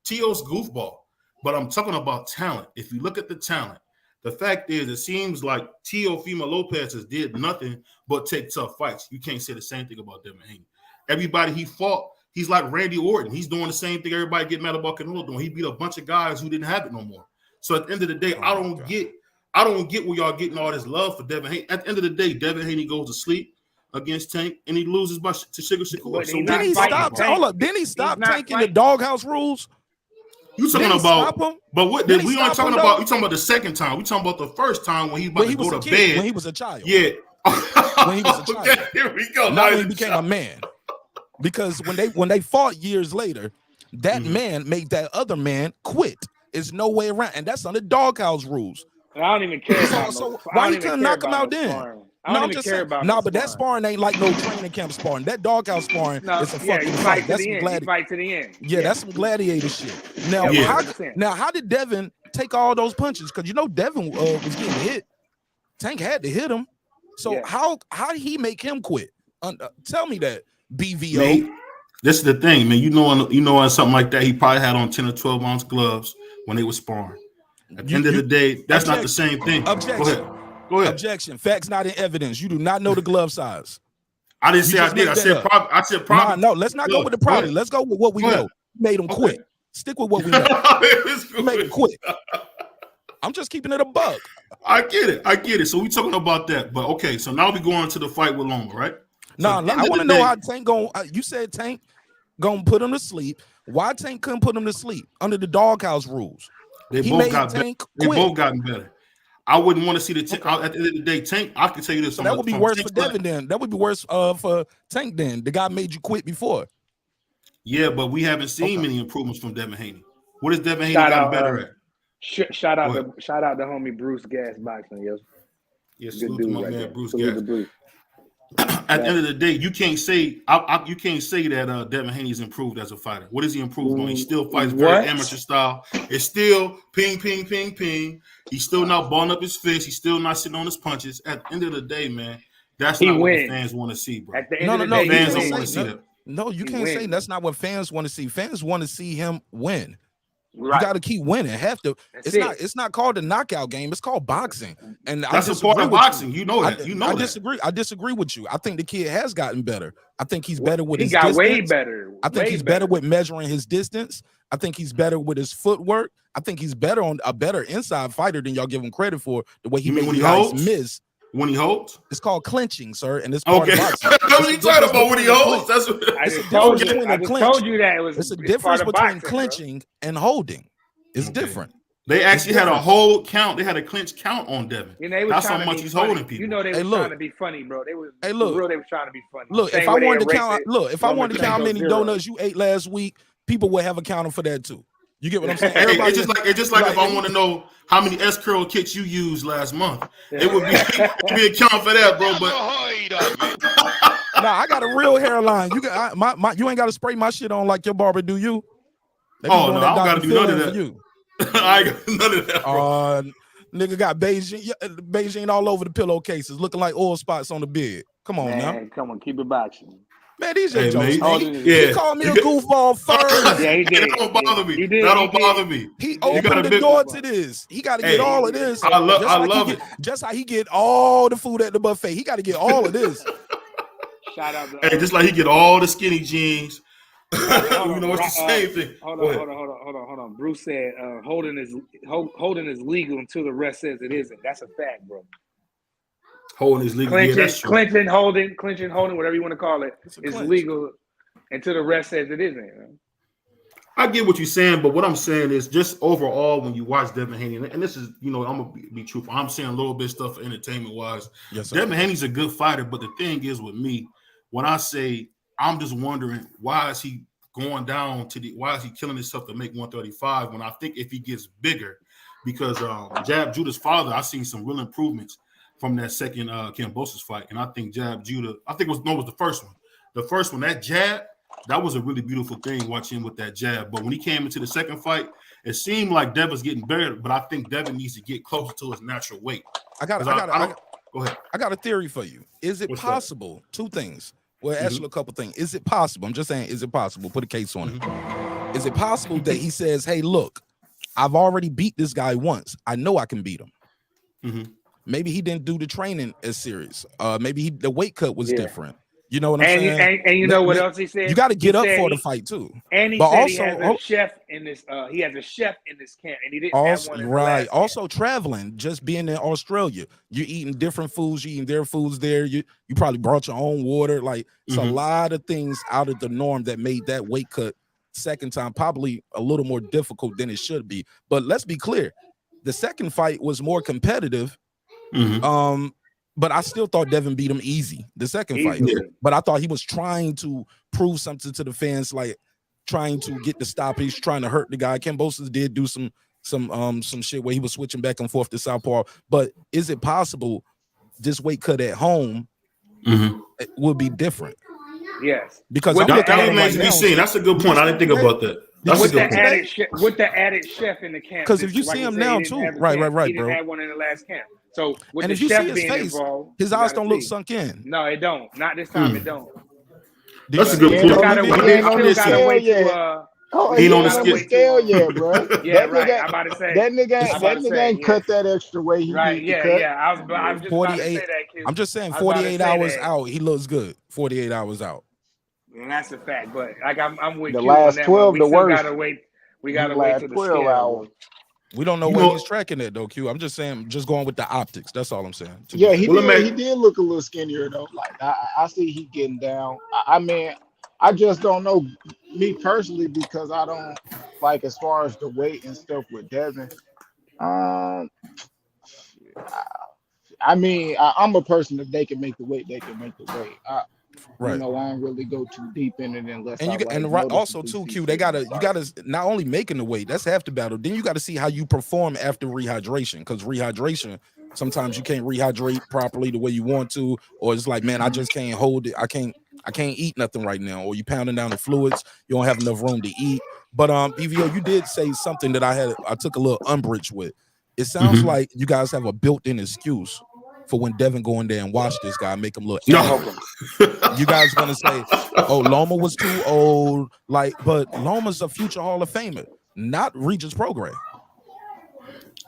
Tio's goofball. But I'm talking about talent. If you look at the talent, the fact is, it seems like Teofimo Lopez has did nothing but take tough fights. You can't say the same thing about Devin Haney. Everybody he fought, he's like Randy Orton. He's doing the same thing everybody get mad about Canelo doing. He beat a bunch of guys who didn't have it no more. So at the end of the day, I don't get where y'all getting all this love for Devin Haney. At the end of the day, Devin Haney goes to sleep against Tank and he loses to Sugar Shakur. So Didn't he stop? Hold up. Didn't he stop taking the doghouse rules? You talking Didn't he about? stop him? But what? Didn't We he aren't stop talking him, about. though? You talking about the second time? We talking about the first time when he about When to he was go a to kid, bed. when he was a child. Yeah. When he was a child. Okay, here we go. Not when he became a man. Because when they fought years later, that man made that other man quit. There's no way around, and that's under doghouse rules. I don't even care about So no, why I don't you even couldn't care knock him about out no then? sparring. I don't even care about no, no but that sparring ain't like no training camp sparring. That doghouse sparring is a fucking you fight. fight to That's the some end. You fight to the end. Yeah, that's some gladiator shit. Now, Yeah, 100%. how did Devin take all those punches? Because you know Devin was getting hit. Tank had to hit him. So Yeah. how did he make him quit? Tell me that, BVO. Nate, this is the thing, man. You know, on something like that, he probably had on 10 or 12 ounce gloves when they were sparring. At the end of the day, that's not the same thing. Objection. Go ahead. Objection. Facts not in evidence. You do not know the glove size. I didn't You say I just did. made I that said up. probably. I said probably. No, let's not go with the probably. Let's go with what we know. You made him quit. Stick with what we know. You made him quit. I'm just keeping it a buck. I get it. So we talking about that. But okay, so now we go on to the fight with Loma, right? No, So I want to know how Tank going. You said Tank gonna put him to sleep. Why Tank couldn't put him to sleep under the doghouse rules? They both got better. They both gotten better. I wouldn't want to see the Tank. At the end of the day, Tank. I can tell you this. So that would be worse for Devin then. That would be worse for Tank then. The guy made you quit before. Yeah, but we haven't seen many improvements from Devin Haney. What is Devin Haney gotten better at? Shout out to homie Bruce Gas Boxing, yes. Yes, good salute dude to my right man there. Bruce Salute Gas. to Bruce. At the end of the day, you can't say that Devin Haney's improved as a fighter. What is he improved on? He still fights very amateur style. It's still ping, ping, ping, ping. He's still not balling up his fist. He's still not sitting on his punches. At the end of the day, man, that's not what the fans want to see, bro. At the end of the day, fans don't want to see that. No, you He can't say wins. that's not what fans want to see. Fans want to see him win. Right. You got to keep winning. That's it. It's not called a knockout game. It's called boxing. And That's a part of boxing. You know that. You know I that. disagree. I disagree with you. I think the kid has gotten better. I think he's better with He his got distance. way better. I think he's better with measuring his distance. I think he's better with his footwork. I think he's better on a better inside fighter than y'all give him credit for. The way he made you guys miss. When he holds? It's called clinching, sir, and it's part of boxing. That's what you talking about when he holds. That's what I just told you that it was. It's a difference between clinching and holding. It's different. They actually had a hold count. They had a clinch count on Devin. That's how much he's holding people. You know they were trying to be funny, bro. They was They were trying to be funny. Look, if I wanted to count how many donuts you ate last week, people would have a counter for that too. You get what I'm saying? It's just like if I want to know how many S curl kits you used last month, it would be a count for that, bro. But I got a real hairline. You got you ain't got to spray my shit on like your barber do you. I don't got to do none of that. You. I ain't got none of that, bro. Nigga got Beijing all over the pillowcases, looking like oil spots on the bed. Come on now. Come on, keep it boxing. Man, these are jokes. He called me a goofball first. Yeah, he did. That don't bother me. That don't bother me. He opened the door to this. He got to get all of this. I love it. Just how he get all the food at the buffet. He got to get all of this. Shout out. Just like he get all the skinny jeans. You know, it's the same thing. Hold on. Bruce said holding is legal until the rest says it isn't. That's a fact, bro. Holding is legal. Clinching, holding, whatever you want to call it, is legal until the rest says it isn't. Man. I get what you're saying, but what I'm saying is just overall when you watch Devin Haney, and this is, I'm gonna be truthful. I'm saying a little bit of stuff entertainment wise. Yes, sir. Devin Haney's a good fighter, but the thing is with me, when I say I'm just wondering why is he going down why is he killing himself to make 135 when I think if he gets bigger, because Jab Judah's father, I've seen some real improvements from that second Kambosos fight, and I think Jab Judah, it was the first one. The first one, that jab, that was a really beautiful thing watching him with that jab. But when he came into the second fight, it seemed like Devin's getting better, but I think Devin needs to get closer to his natural weight. Go ahead. I got a theory for you. Is it What's possible? That? Two things. Well, ask you a couple things. Is it possible? I'm just saying, is it possible? Put a case on it. Is it possible that he says, hey, look, I've already beat this guy once. I know I can beat him. Mm-hmm. Maybe he didn't do the training as serious. Maybe the weight cut was different. You know what I'm saying? And you know what else he said? You got to get up for the fight too. And he said he has a chef in this. He has a chef in this camp, and he didn't have one. Right. Also, traveling, just being in Australia, you're eating different foods. You're eating their foods there. You probably brought your own water. Like it's a lot of things out of the norm that made that weight cut second time probably a little more difficult than it should be. But let's be clear, the second fight was more competitive. But I still thought Devin beat him easy the second fight. But I thought he was trying to prove something to the fans, like trying to get the stoppage, trying to hurt the guy. Kambosos did do some shit where he was switching back and forth to southpaw. But is it possible this weight cut at home would be different? Yes, because that remains to be seen. That's a good point. I didn't think about that. With the added chef in the camp. Because if you see him now too, right, he bro. didn't have one in the last camp. So with and the if you chef see his being face, involved, his eyes don't look sunk in. No, it don't. Not this time. It don't. That's a good point. He ain't on the scale yet, bro. Yeah, right. I'm about to say that nigga ain't cut that extra weight. Yeah. I was just 48. about to say that, kid. I'm just saying, 48 hours out, he looks good. 48 hours out. And that's a fact. But like I'm with the you. last on that 12, one. the worst. We gotta wait till the 12 scale. Hours. We don't know where he's tracking it though, Q. I'm just saying, just going with the optics. That's all I'm saying. Yeah, he did look a little skinnier though. Like I see he getting down. I mean, I just don't know me personally because I don't like as far as the weight and stuff with Devin. I mean, I'm a person that they can make the weight, they can make the weight. Right. I don't really go too deep in it unless. And also too, Q. You gotta not only making the weight. That's half the battle. Then you got to see how you perform after rehydration, because rehydration sometimes you can't rehydrate properly the way you want to, or it's like, man, I just can't hold it. I can't eat nothing right now, or you pounding down the fluids. You don't have enough room to eat. But BVO, you did say something that I took a little umbrage with. It sounds like you guys have a built-in excuse for when Devin go in there and watch this guy, make him look No. angry. You guys gonna say, "Oh, Loma was too old," but Loma's a future Hall of Famer, not Regis Prograis.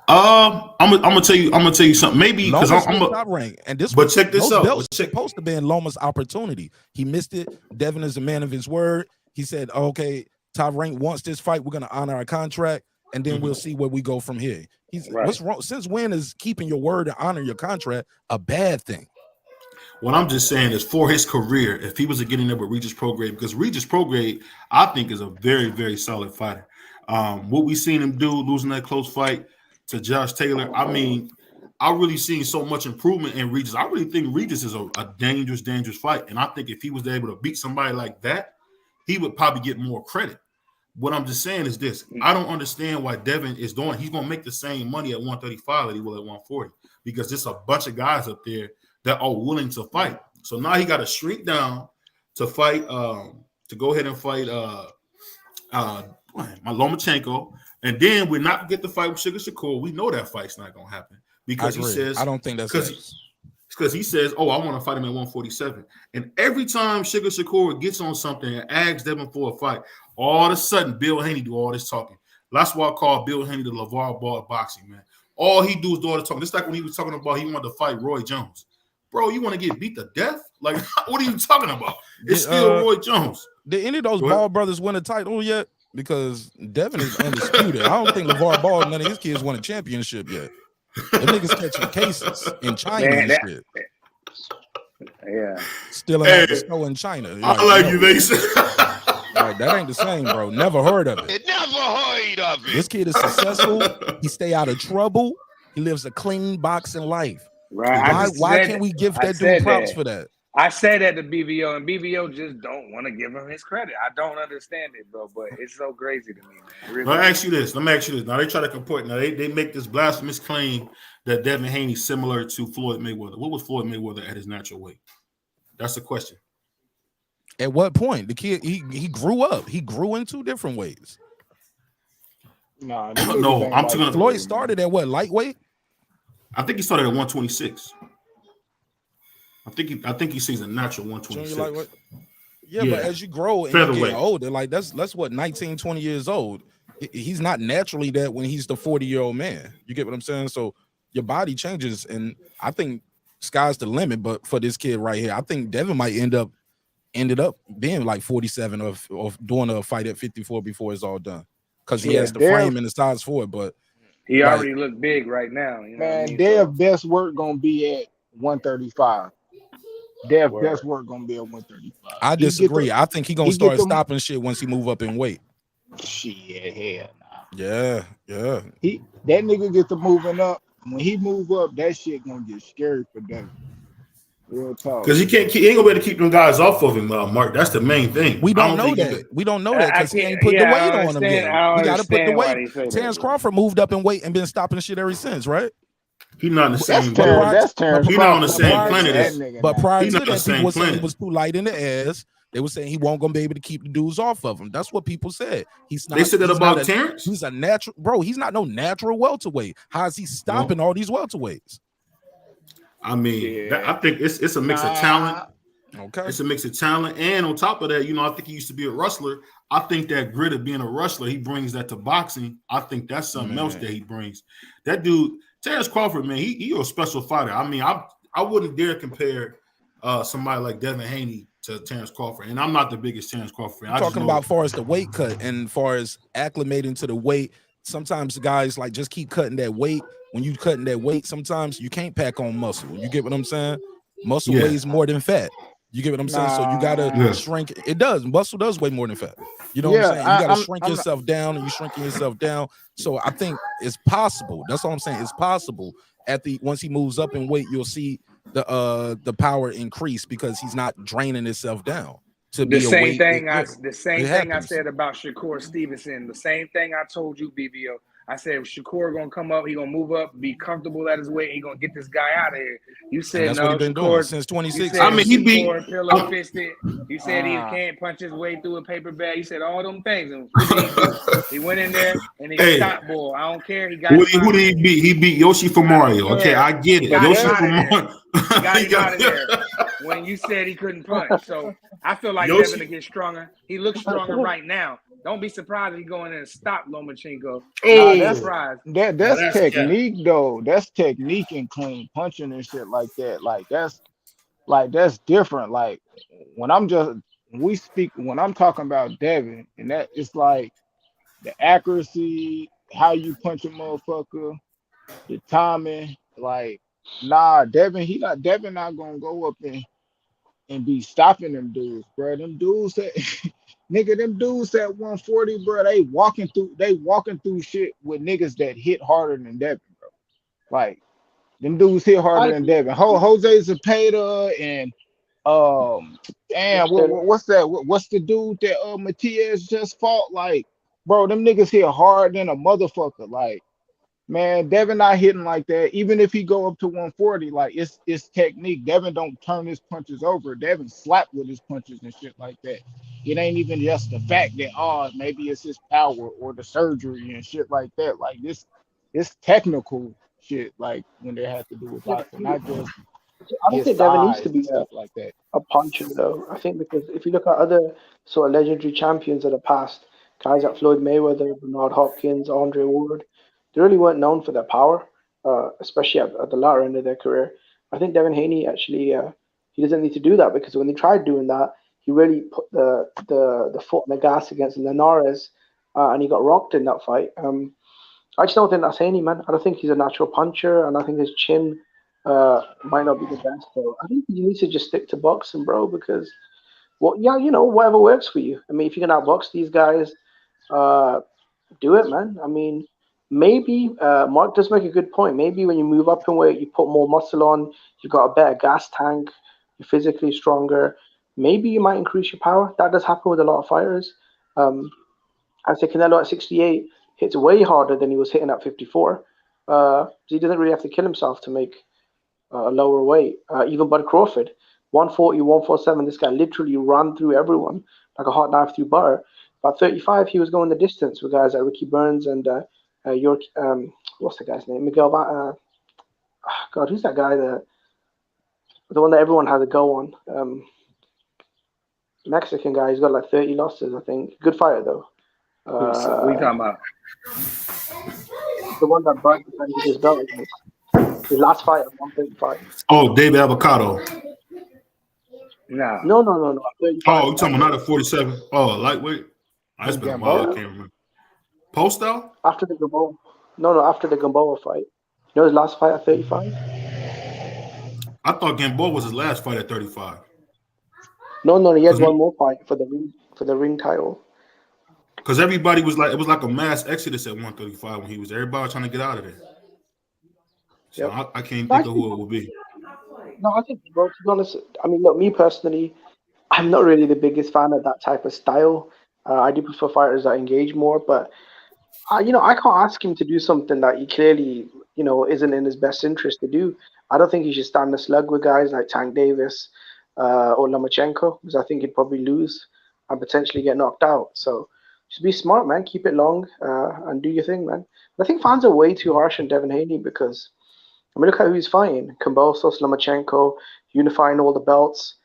I'm gonna tell you something. Maybe because I'm top rank, and this. But check this out. Was supposed to be in Loma's opportunity. He missed it. Devin is a man of his word. He said, "Okay, top rank wants this fight. We're gonna honor our contract, and then we'll see where we go from here." What's wrong? Since when is keeping your word and honor your contract a bad thing? What I'm just saying is for his career, if he was to get in there with Regis Prograis, because Regis Prograis, I think, is a very, very solid fighter. What we seen him do, losing that close fight to Josh Taylor, I mean, I really seen so much improvement in Regis. I really think Regis is a dangerous, dangerous fight. And I think if he was able to beat somebody like that, he would probably get more credit. What I'm just saying is this. I don't understand why Devin is doing. He's going to make the same money at 135 that he will at 140 because there's a bunch of guys up there that are willing to fight. So now he got to shrink down to fight, to go ahead and fight my Lomachenko. And then we're not going to get the fight with Sugar Shakur. We know that fight's not going to happen because he says, I don't think that's because he says, oh, I want to fight him at 147. And every time Sugar Shakur gets on something and asks Devin for a fight, all of a sudden Bill Haney do all this talking. That's why I call Bill Haney the LeVar Ball of boxing, man. All he do is do all the talking. Just like when he was talking about he wanted to fight Roy Jones. Bro, you want to get beat to death? Like, what are you talking about? It's still Roy Jones. Did any of those Ball brothers win a title yet? Because Devin is undisputed. I don't think LeVar Ball and none of his kids won a championship yet. The niggas catching cases in China and shit. Yeah. Still in the snow in China. I like you, Mason. Like, that ain't the same, bro. Never heard of it. Never heard of it. This kid is successful. He stay out of trouble. He lives a clean boxing life. Right. Why can't we give that dude props for that? I said that to BVO, and BVO just don't want to give him his credit. I don't understand it, bro, but it's so crazy to me, man. Really. Let me ask you this. Now they try to comport. Now they make this blasphemous claim that Devin Haney's similar to Floyd Mayweather. What was Floyd Mayweather at his natural weight? That's the question. At what point? The kid he grew up. He grew in two different ways. No, I'm talking. Floyd started at what, lightweight? I think he started at 126. I think he sees a natural 126. Yeah, but as you grow and you get older, like that's what 19, 20 years old. He's not naturally that when he's the 40-year-old man. You get what I'm saying? So your body changes, and I think sky's the limit. But for this kid right here, I think Devin might ended up being like 47 or doing a fight at 54 before it's all done, because he has the frame and the size for it. But he already look big right now. You know, man, their best work gonna be at 135. Their best work gonna be at 135. I disagree. I think he gonna start stopping shit once he move up in weight. Shit, hell nah. Yeah. That nigga get to moving up. When he move up, that shit gonna get scary for them. Real talk. Because he ain't gonna be able to keep them guys off of him, Mark. That's the main thing. We don't know that. We don't know that because he ain't put the weight on him yet. We gotta put the weight. Terrence Crawford moved up in weight and been stopping shit ever since, right? He's not in the same. That's Terrence. He's not on the same planet. But prior to that, people were saying he was too light in the ass. They were saying he won't gonna be able to keep the dudes off of him. That's what people said. He's not. They said that about Terrence. He's a natural, bro. He's not no natural welterweight. How is he stopping all these welterweights? I mean, I think it's a mix of talent. Okay, it's a mix of talent, and on top of that, I think he used to be a wrestler. I think that grit of being a wrestler, he brings that to boxing. I think that's something else that he brings. That dude, Terrence Crawford, man, he's a special fighter. I mean, I wouldn't dare compare somebody like Devin Haney to Terrence Crawford, and I'm not the biggest Terrence Crawford fan. Talking about far as the weight cut and far as acclimating to the weight, sometimes the guys like just keep cutting that weight. When you cutting that weight, sometimes you can't pack on muscle. You get what I'm saying? Muscle weighs more than fat. You get what I'm saying? So you gotta shrink. It does. Muscle does weigh more than fat. You know what I'm saying? You gotta shrink yourself down, and you shrinking yourself down. So I think it's possible. That's all I'm saying. It's possible. Once he moves up in weight, you'll see the power increase because he's not draining himself down. The same thing I said about Shakur Stevenson. The same thing I told you, BBO. I said Shakur gonna come up, he gonna move up, be comfortable at his weight, he gonna get this guy out of here. You And said that's what no, he's been doing Shakur. since You 2016. said I mean, he beat. Shakur pillow fisted. You said he can't punch his way through a paper bag. You said all them things. And what did he do? He went in there and he Hey, stopped bull. I don't care. He got him who out of did he there. beat? He beat Yoshi for I don't Mario. Okay, care. I get He it. But got him Yoshi out for of there. Mario. He got him out of there when you said he couldn't punch. So I feel like Devin will Yoshi. get stronger. He looks stronger right now. Don't be surprised if he go in there and stop Lomachenko. Don't nah, be that's Oh, surprised. now that's that's cat. technique though. That's technique and clean punching and shit like that. That's different. Like when I'm just when I'm talking about Devin, and that it's like the accuracy, how you punch a motherfucker, the timing. Like, nah, Devin not gonna go up and be stopping them dudes, bro. Them dudes that nigga, them dudes at 140, bro, they walking through shit with niggas that hit harder than Devin, bro. Like them dudes hit I harder than agree. Devin. Jose Zapata and damn, what's that? What's the dude that Matias just fought? Like, bro, them niggas hit hard than a motherfucker. Like, man, Devin not hitting like that. Even if he go up to 140, like it's technique. Devin don't turn his punches over. Devin slap with his punches and shit like that. It ain't even just the fact that maybe it's his power or the surgery and shit like that. Like this, it's technical shit. Like when they have to do with Yeah, but boxing, not just I don't his think Devin needs to size and be stuff like that. a puncher though. I think because if you look at other sort of legendary champions of the past, guys like Floyd Mayweather, Bernard Hopkins, Andre Ward, they really weren't known for their power, especially at the latter end of their career. I think Devin Haney actually he doesn't need to do that because when he tried doing that, he really put the foot on the gas against Linares, and he got rocked in that fight. I just don't think that's Haney, man. I don't think he's a natural puncher, and I think his chin might not be the best. So I think you need to just stick to boxing, bro, because well, yeah, whatever works for you. I mean, if you can outbox these guys, uh, do it, man. I mean, maybe Mark does make a good point. Maybe when you move up in weight, you put more muscle on, you've got a better gas tank, you're physically stronger. Maybe you might increase your power. That does happen with a lot of fighters. Um, I'd say Canelo at 68 hits way harder than he was hitting at 54. So he doesn't really have to kill himself to make a lower weight. Even Bud Crawford, 140, 147, this guy literally ran through everyone like a hot knife through butter. By 35, he was going the distance with guys like Ricky Burns and York. What's the guy's name? Miguel. God, who's that guy? The one that everyone has a go on. Mexican guy. He's got like 30 losses, I think. Good fighter though. What are you talking about? The one that Bud defended his belt against. His last fight at 135. Oh, David Avocado. Nah. No. 35. Oh, you talking about not at 47? Oh, lightweight. That's been a while. I Gamboa? can't remember. Post out? After the Gamboa. No, after the Gamboa fight. You know his last fight at 35? I thought Gamboa was his last fight at 35. No, he had one more fight for the ring title. Because everybody was like, it was like a mass exodus at 135 when he was. Everybody trying to get out of there. So Yep. I can't think of who it would be. No, I think, bro, to be honest, I mean, look, me personally, I'm not really the biggest fan of that type of style. I do prefer fighters that engage more, but I can't ask him to do something that he clearly, isn't in his best interest to do. I don't think he should stand a slug with guys like Tank Davis or Lomachenko, because I think he'd probably lose and potentially get knocked out. So just be smart, man. Keep it long and do your thing, man. But I think fans are way too harsh on Devin Haney because, I mean, look at who he's fighting. Kambosos, Lomachenko, unifying all the belts.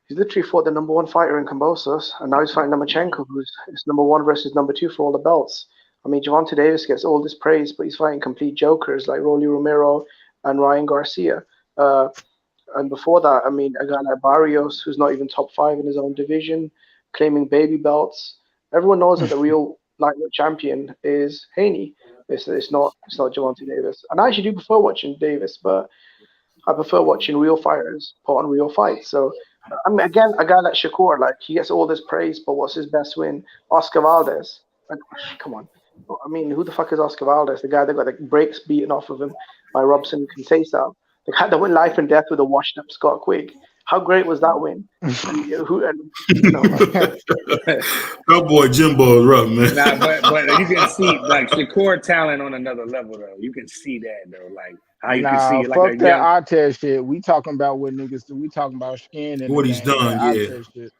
He's literally fought the number one fighter in Kambosos, and now he's fighting Lomachenko, who's number one versus number two for all the belts. I mean, Gervonta Davis gets all this praise, but he's fighting complete jokers like Rolly Romero and Ryan Garcia. And before that, I mean, a guy like Barrios, who's not even top five in his own division, claiming baby belts. Everyone knows that the real lightweight champion is Haney. It's not Gervonta Davis. And I actually do prefer watching Davis, but I prefer watching real fighters put on real fights. So, I mean, again, a guy like Shakur, like he gets all this praise, but what's his best win? Oscar Valdez. Like, come on. I mean, who the fuck is Oscar Valdez? The guy that got the brakes beaten off of him by Robson Conceição. The guy that went life and death with a washed up Scott Quigg. How great was that win? And That boy Jimbo is rough, man. Nah, but you can see like Shakur talent on another level though. You can see that though, like how you can see like fuck a that young. eye test shit. We talking about what niggas do. We talking about skin in the What he's game. That done, eye yeah. test shit.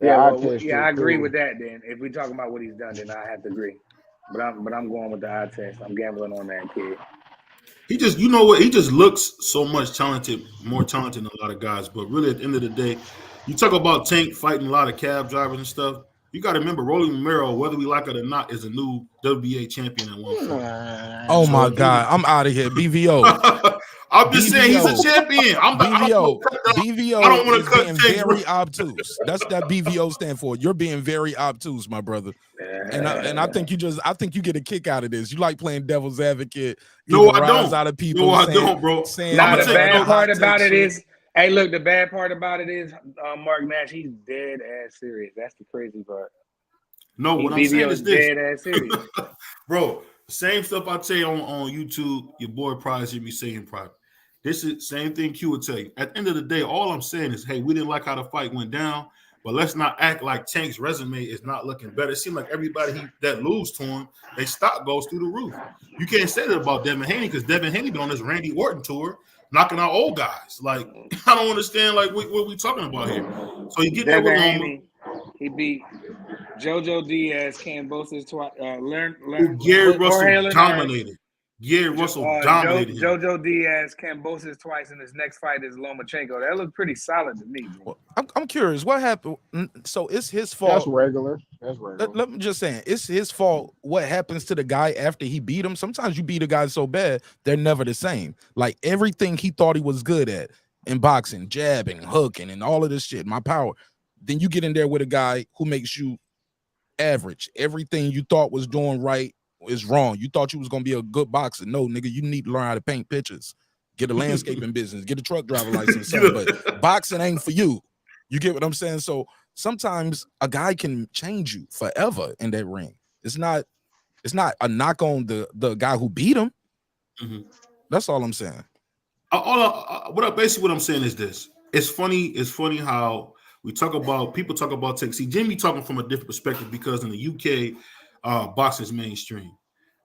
Yeah, Eye well, test yeah, shit I agree cool. with that. Then if we talking about what he's done, then I have to agree. But I'm going with the eye test. I'm gambling on that kid. He just, you know what? He just looks so much talented, more talented than a lot of guys. But really, at the end of the day, you talk about Tank fighting a lot of cab drivers and stuff. You got to remember, Rolly Romero, whether we like it or not, is a new WBA champion at 140. Oh So my God, I'm out of here. BVO. I'm just saying he's a BVO. champion. BVO. I BVO don't want is to cut being Tank's very obtuse. That's that BVO stand for. You're being very obtuse, my brother. And I think you get a kick out of this. You like playing devil's advocate. No, I rise don't. out of people. No, I saying, don't, bro. Saying Nah, the I'ma bad part hot about take it shit. is, hey, look, the bad part about it is Mark Nash, he's dead ass serious. That's the crazy part. No, what I'm saying is this, dead ass serious. bro. Same stuff I tell you on YouTube. Your boy probably should be saying private. This is same thing Q would tell you. At the end of the day, all I'm saying is, hey, we didn't like how the fight went down, but let's not act like Tank's resume is not looking better. It seems like everybody that lose to him, their stock goes through the roof. You can't say that about Devin Haney because Devin Haney been on this Randy Orton tour, knocking out old guys. Like, I don't understand like what we talking about here. So you get there with Devin Loma. Haney, he beat JoJo Diaz, Cambosis twice. Gary Russell Jorge Linares. dominated. Gary Russell dominated him. JoJo Diaz, Cambosis twice, and his next fight is Lomachenko. That looked pretty solid to me. Well, I'm curious, what happened? So it's his fault. That's regular. That's regular. Let me just say, it's his fault. What happens to the guy after he beat him? Sometimes you beat a guy so bad, they're never the same. Like everything he thought he was good at in boxing, jabbing, hooking, and all of this shit, my power. Then you get in there with a guy who makes you average. Everything you thought was doing right is wrong. You thought you was gonna be a good boxer. No, nigga, you need to learn how to paint pictures. Get a landscaping business, get a truck driver license, something, but boxing ain't for you. You get what I'm saying? So sometimes a guy can change you forever in that ring. It's not a knock on the guy who beat him. Mm-hmm. That's all I'm saying. Basically what I'm saying is this. It's funny how people talk about Tank. See, Jimmy talking from a different perspective because in the UK, boxing is mainstream.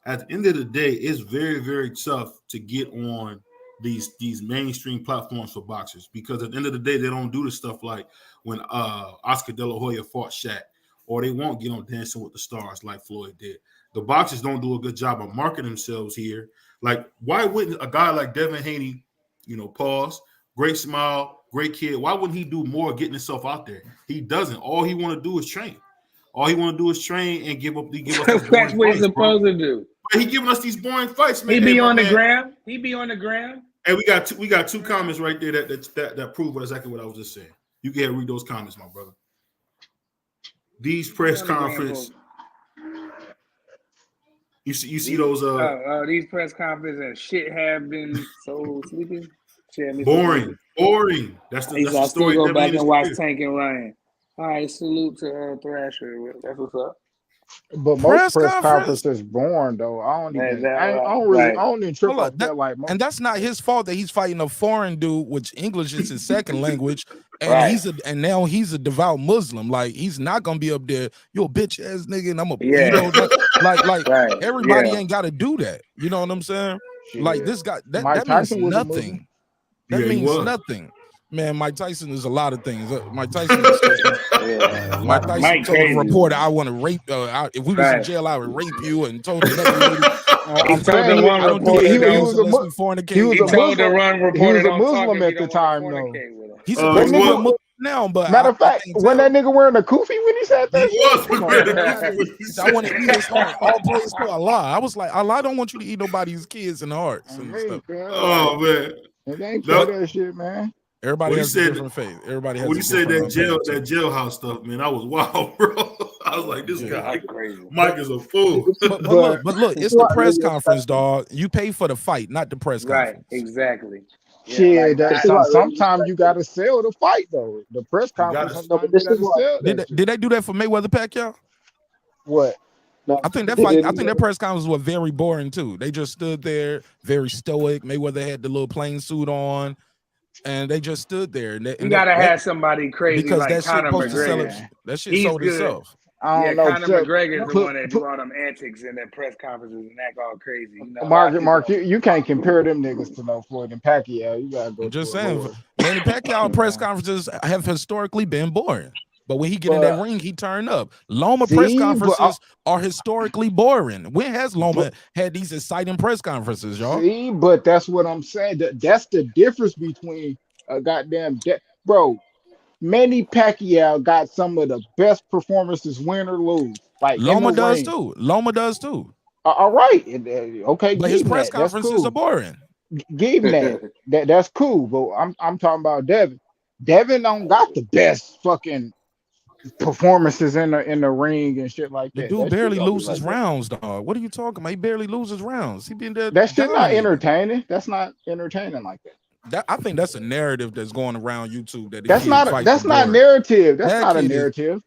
At the end of the day, it's very, very tough to get on these mainstream platforms for boxers because at the end of the day, they don't do the stuff like when Oscar De La Hoya fought Shaq, or they won't get on Dancing with the Stars like Floyd did. The boxers don't do a good job of marketing themselves here. Like, why wouldn't a guy like Devin Haney, pause, great smile, great kid, why wouldn't he do more getting himself out there? He doesn't. All he want to do is train. All he want to do is train and give us That's what he's supposed to do. But he giving us these boring fights, man. He be on the gram. He be on the gram. And we got two comments right there that prove exactly what I was just saying. You can read those comments, my brother. These press conference. You see those these press conferences and shit have been so sleepy. Boring. That's the story. Go back and watch Tank and Ryan. All right, salute to Thrasher. That's what's up. But most press conferences boring though. I don't even trip off that. Like, and that's not his fault that he's fighting a foreign dude, which English is his second language, and now he's a devout Muslim. Like, he's not gonna be up there, you a bitch ass nigga, and I'm a everybody ain't got to do that. You know what I'm saying? Like, this guy that means nothing. That means nothing. Man, Mike Tyson is a lot of things. Mike Tyson Mike Tyson told a reporter, I want to rape. If we was in jail, I would rape you, and told the other lady. He was a Muslim at the time, though. He's a Muslim now, but matter of fact, when that nigga wearing a kufi when he said that, I want to eat his heart. All praise to Allah. I was like, Allah don't want you to eat nobody's kids in the hearts and stuff. Oh man, they ain't care that shit, man. Everybody has a different faith. Everybody has. When you said that jailhouse stuff, man, I was wild, bro. I was like, this guy, Mike is a fool. But look, it's the press conference, dog. You pay for the fight, not the press conference. Right, exactly. Shit, sometimes you gotta sell the fight though. The press conference, Did they do that for Mayweather Pacquiao? What? No, I think that press conference was very boring too. They just stood there, very stoic. Mayweather had the little plain suit on. And they just stood there. And you gotta have somebody crazy because like Conor McGregor. That shit sold itself. I Yeah, don't know. Conor McGregor is the Put, one that do put, all them antics in their press conferences and act all crazy. You know, a lot of Mark, people. you can't compare them niggas to no Floyd and Pacquiao. You gotta I'm go just to a saying, lower. Manny Pacquiao You press know. conferences have historically been boring. But when he get in that But ring, he turn up. Loma press see, conferences are historically boring. When has Loma but had these exciting press conferences, y'all? see, but that's what I'm saying. That's the difference between a goddamn bro. Manny Pacquiao got some of the best performances, win or lose, like in the Loma does ring. too. Loma does too. All right, okay, But his give him press that. That's conferences are cool. boring. Give him that. That's cool. But I'm talking about Devin. Devin don't got the best fucking performances in the ring and shit like The that. dude That shit barely don't be loses like that. rounds, dog. What are you talking about? He barely loses rounds. He been there That shit not dominating. entertaining. That's not entertaining like that. I think that's a narrative that's going around YouTube that the kid fights are That's not boring. narrative. That's That not a kid is narrative.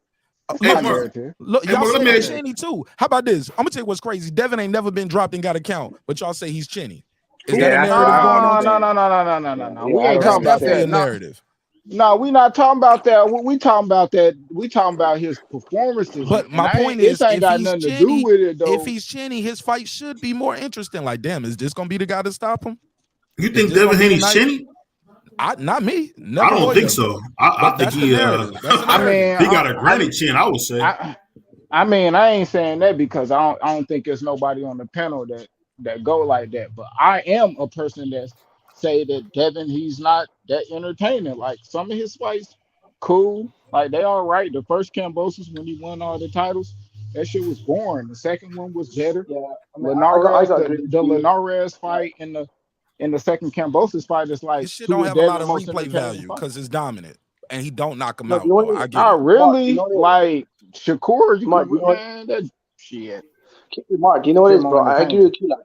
That's Hey not Mark, narrative. look, hey y'all Mark, let say me I'm ask you. chinny too. How about this? I'm gonna tell you what's crazy. Devin ain't never been dropped and got a count, but y'all say he's chinny. Is that a Yeah, narrative I going don't on No, too? no, no, no, no, no, no, Yeah, no. yeah, We I ain't don't That's talking about definitely that. a No, narrative. no, we not talking about that. We talking about that. We talking about his performances, But and my I ain't. point It is, ain't got nothing to do with it though. if he's chinny, his fight should be more interesting. Like, damn, is this gonna be the guy to stop him? You Is think this gonna Devin be the Haney's night? chinny? Not me. I Never don't think loyally. so. I But think that's the he narrative. That's the I narrative. mean, he got a granny chin, I would say. I mean, I ain't saying that because I don't think there's nobody on the panel that go like that. But I am a person that say that Devin, he's not that entertaining. Like some of his fights, cool. Like they all right. The first Cambosis when he won all the titles, that shit was boring. The second one was better. Yeah, I mean, I Linares, got to agree with the you. Linares Like, fight in the second Cambosis fight is like His shit two don't of have a lot Devin's of most replay entertaining value fights. because it's dominant. And he don't knock him no, you out, know though. what? I get it. Not Mark, you know really. what? Like Shakur, you Mark, you can know what? man that shit. Mark, you know what it Shit is, more bro? I agree entertaining. with you. Like,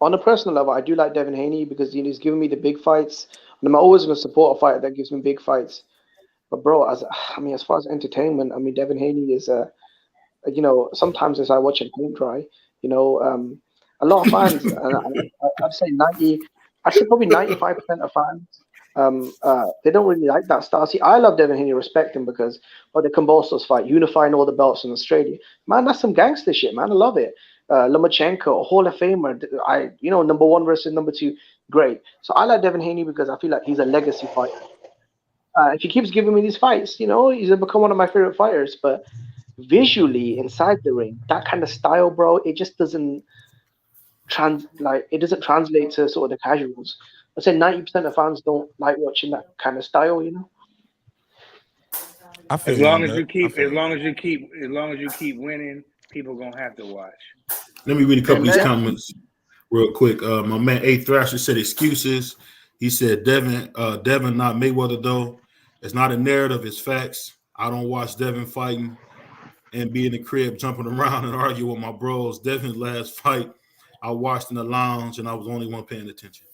on a personal level, I do like Devin Haney because he's giving me the big fights, and I'm always going to support a fighter that gives me big fights. But bro, as far as entertainment, I mean, Devin Haney is sometimes as I watch him paint dry, you know, a lot of fans, and I'd say 90, I'd say probably 95% of fans, they don't really like that style. See, I love Devin Haney, respect him because of the Convulsos fight, unifying all the belts in Australia. Man, that's some gangster shit, man. I love it. Lomachenko, a Hall of Famer. Number one versus number two, great. So I like Devin Haney because I feel like he's a legacy fighter. If he keeps giving me these fights, he's gonna become one of my favorite fighters. But visually inside the ring, that kind of style, bro, it just doesn't it doesn't translate to sort of the casuals. I say 90% of fans don't like watching that kind of style. I As feel you on long as that. you I keep, feel as you. long as you keep, as long as you keep winning, people gonna have to watch. Let me read a couple of And these that comments real quick. My man A Thrasher said excuses. He said Devin not Mayweather though. It's not a narrative, it's facts. I don't watch Devin fighting and be in the crib jumping around and argue with my bros. Devin's last fight I watched in the lounge and I was the only one paying attention.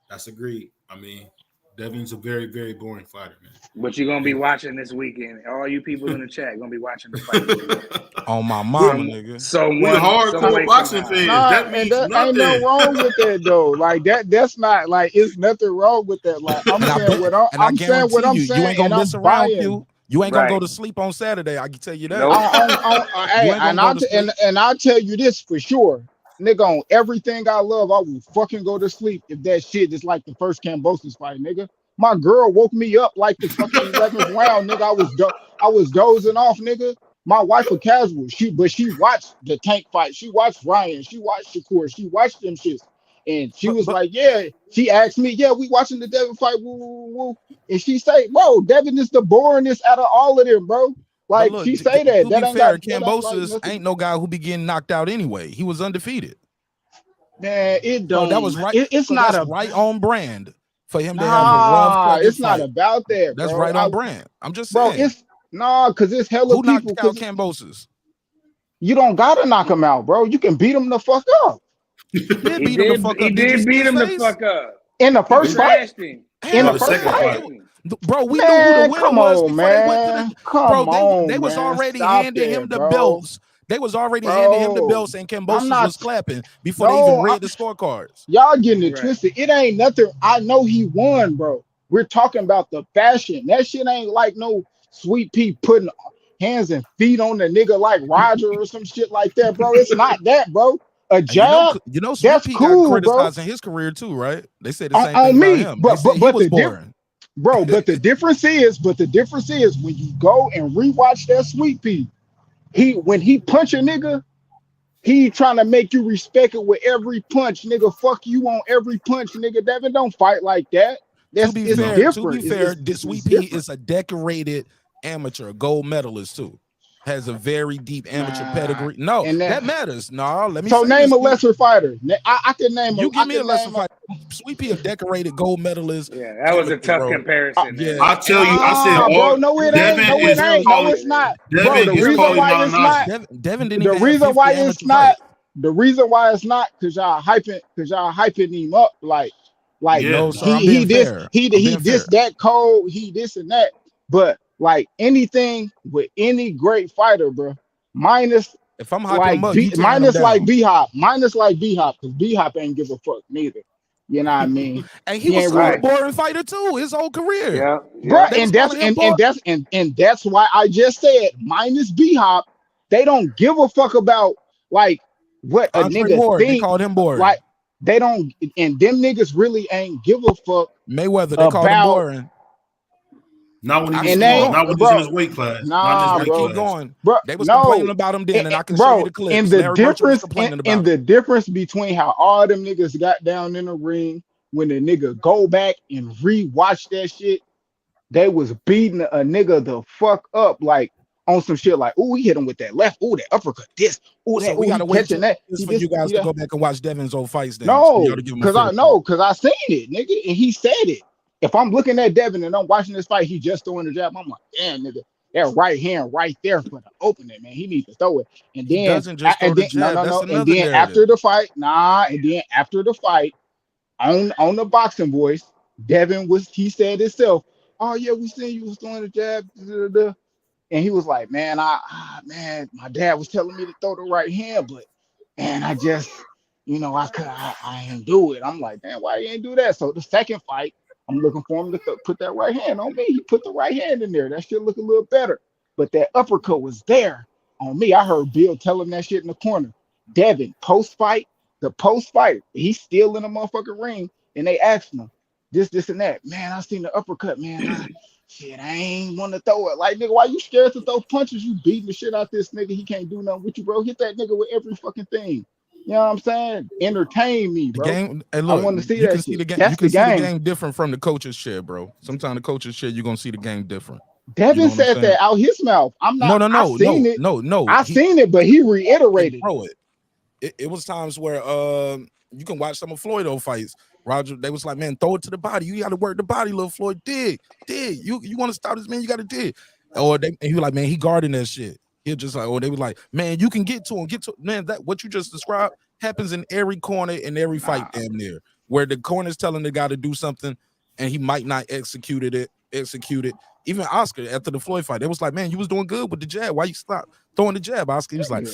That's agreed. I mean, Devin's a very, very boring fighter, But you're gonna be man. watching this weekend. All you people in the chat gonna be watching the fight this weekend. On my we, mama, Some, nigga. we some hardcore way, boxing somehow. fans. nah, That and means that ain't nothing nothing. wrong with that though. Like that's not like it's nothing wrong with that. Like I'm And I saying bet what I'm, and I I'm saying what guarantee I'm you saying, ain't gonna and I'm mess around, buying. Q. You ain't gonna go Right. to sleep on Saturday. I can tell you that. Nope. You Hey, ain't gonna go to sleep. and I'll tell you this for sure, nigga. On everything I love, I will fucking go to sleep if that shit is like the first Cambosis fight, nigga. My girl woke me up like the fucking 11th round, nigga. I was dozing off, nigga. My wife a casual, she watched the Tank fight, she watched Ryan, she watched Shakur, she watched them shits, and she was But like, yeah. She asked me, yeah, we watching the Devin fight, woo, woo, woo. And she say, bro, Devin is the boringest out of all of them, bro. Like look, she say that. to be fair, That ain't like Cambosis nothing. ain't no guy who be getting knocked out anyway. He was undefeated. Man, it So that don't. was right. It's So not that's a. right on brand for him to have a rough Nah. plug-in It's not fight. about that, That's bro. right on brand. I'm just Bro, saying. it's nah, cause it's hella Who people. knocked out Cause Cambosis? you don't gotta knock them out, bro. You can beat them the fuck up He did He beat him the did. fuck He up. Did you did see beat his him the face? fuck up. in the He first fight. trashed him. In Oh, the Hell the first second fight, Trashed fight. yeah. him. Bro, we knew who the man. winner Come was on, before they went to man. the Come bro. They on, was man. already Stop handing him that, the bro. belts. They was already handing him the Bro, belts, and I'm Cambosis was not. clapping before they even No, read the scorecards. y'all getting it Right. twisted. It ain't nothing. I know he won, bro. We're talking about the fashion. That shit ain't like no sweet pea pudding. hands and feet on the nigga like Roger or some shit like that, bro. It's not that, bro. A And jab, Sweet that's Pea got cool, bro. criticized in his career too, right? They said the same thing On about me, him. They said he but was the boring. bro. But the difference is when you go and rewatch that Sweet Pea, when he punch a nigga, he trying to make you respect it with every punch, nigga. Fuck you on every punch, nigga. Devin don't fight like that. To be fair, different. Sweet Pea is a decorated amateur gold medalist too. Has a very deep amateur pedigree. No, and that matters. No, let me So say name this, a lesser fighter. I can name. You give me a lesser fighter. Sweet Pea, a decorated gold medalist. Yeah, that was a tough bro. comparison. Yeah, I tell you, I said, bro, no, it ain't. No, it ain't. No, it's not. Bro, the reason why it's not. Devin didn't The even reason have why 50 it's not. The reason why it's not because y'all hyping him up like no, sir, he this that cold, he this and that. But like anything with any great fighter, bro, minus if I'm hyping like him up, minus like B-Hop, because B-Hop ain't give a fuck neither. You know what I mean? And he was a boring fighter too, his whole career. Yeah. Bro, and that's why I just said minus B-Hop, they don't give a fuck about like what a Andre nigga Ward, think. they called him boring. Like they don't, and them niggas really ain't give a fuck. Mayweather, they called him boring. Not when he was small. Not when he's in his weight class. Nah, bro. Keep going. Bro, they was complaining about him then, and I can show you the clips. And the difference between how all them niggas got down in the ring when the nigga go back and rewatch that shit, they was beating a nigga the fuck up like on some shit like, ooh, he hit him with that left, ooh, that uppercut, this, ooh, that, so we gotta wait catching that. For you guys to go back and watch Devin's old fights. Then. No, because I seen it, nigga, and he said it. If I'm looking at Devin and I'm watching this fight, he just throwing the jab. I'm like, damn, nigga, that right hand right there for the opening, man. He needs to throw it. And then, he doesn't just throw the jab. No. And then after the fight, on the boxing voice, Devin he said himself, oh yeah, we seen you was throwing the jab, and he was like, man, my dad was telling me to throw the right hand, but man, I just, I ain't do it. I'm like, man, why you ain't do that? So the second fight, I'm looking for him to put that right hand on me. He put the right hand in there. That shit look a little better. But that uppercut was there on me. I heard Bill tell him that shit in the corner. Devin, post-fight, he's still in the motherfucking ring, and they asked him this, and that. Man, I seen the uppercut, man. I ain't want to throw it. Like, nigga, why you scared to throw punches? You beating the shit out this nigga. He can't do nothing with you, bro. Hit that nigga with every fucking thing. You know what I'm saying? Entertain me, bro. The game, and look, I want to see you that can see shit. the game. That's you can the see game. the game different from the coach's chair, bro. Sometimes the coach's chair, you're gonna see the game different. Devin said that out his mouth. I'm not. No. I seen it, but he reiterated. Bro, it was times where you can watch some of Floyd fights. Roger, they was like, man, throw it to the body. You got to work the body, little Floyd. Dig. You want to stop this man? You got to dig. And he was like, man, he guarding that shit. He just like, they was like, man, you can get to him. Man, that what you just described happens in every corner in every fight damn near, where the corner's telling the guy to do something and he might not execute it. Even Oscar after the Floyd fight, it was like, man, you was doing good with the jab. Why you stop throwing the jab? Oscar, he was like,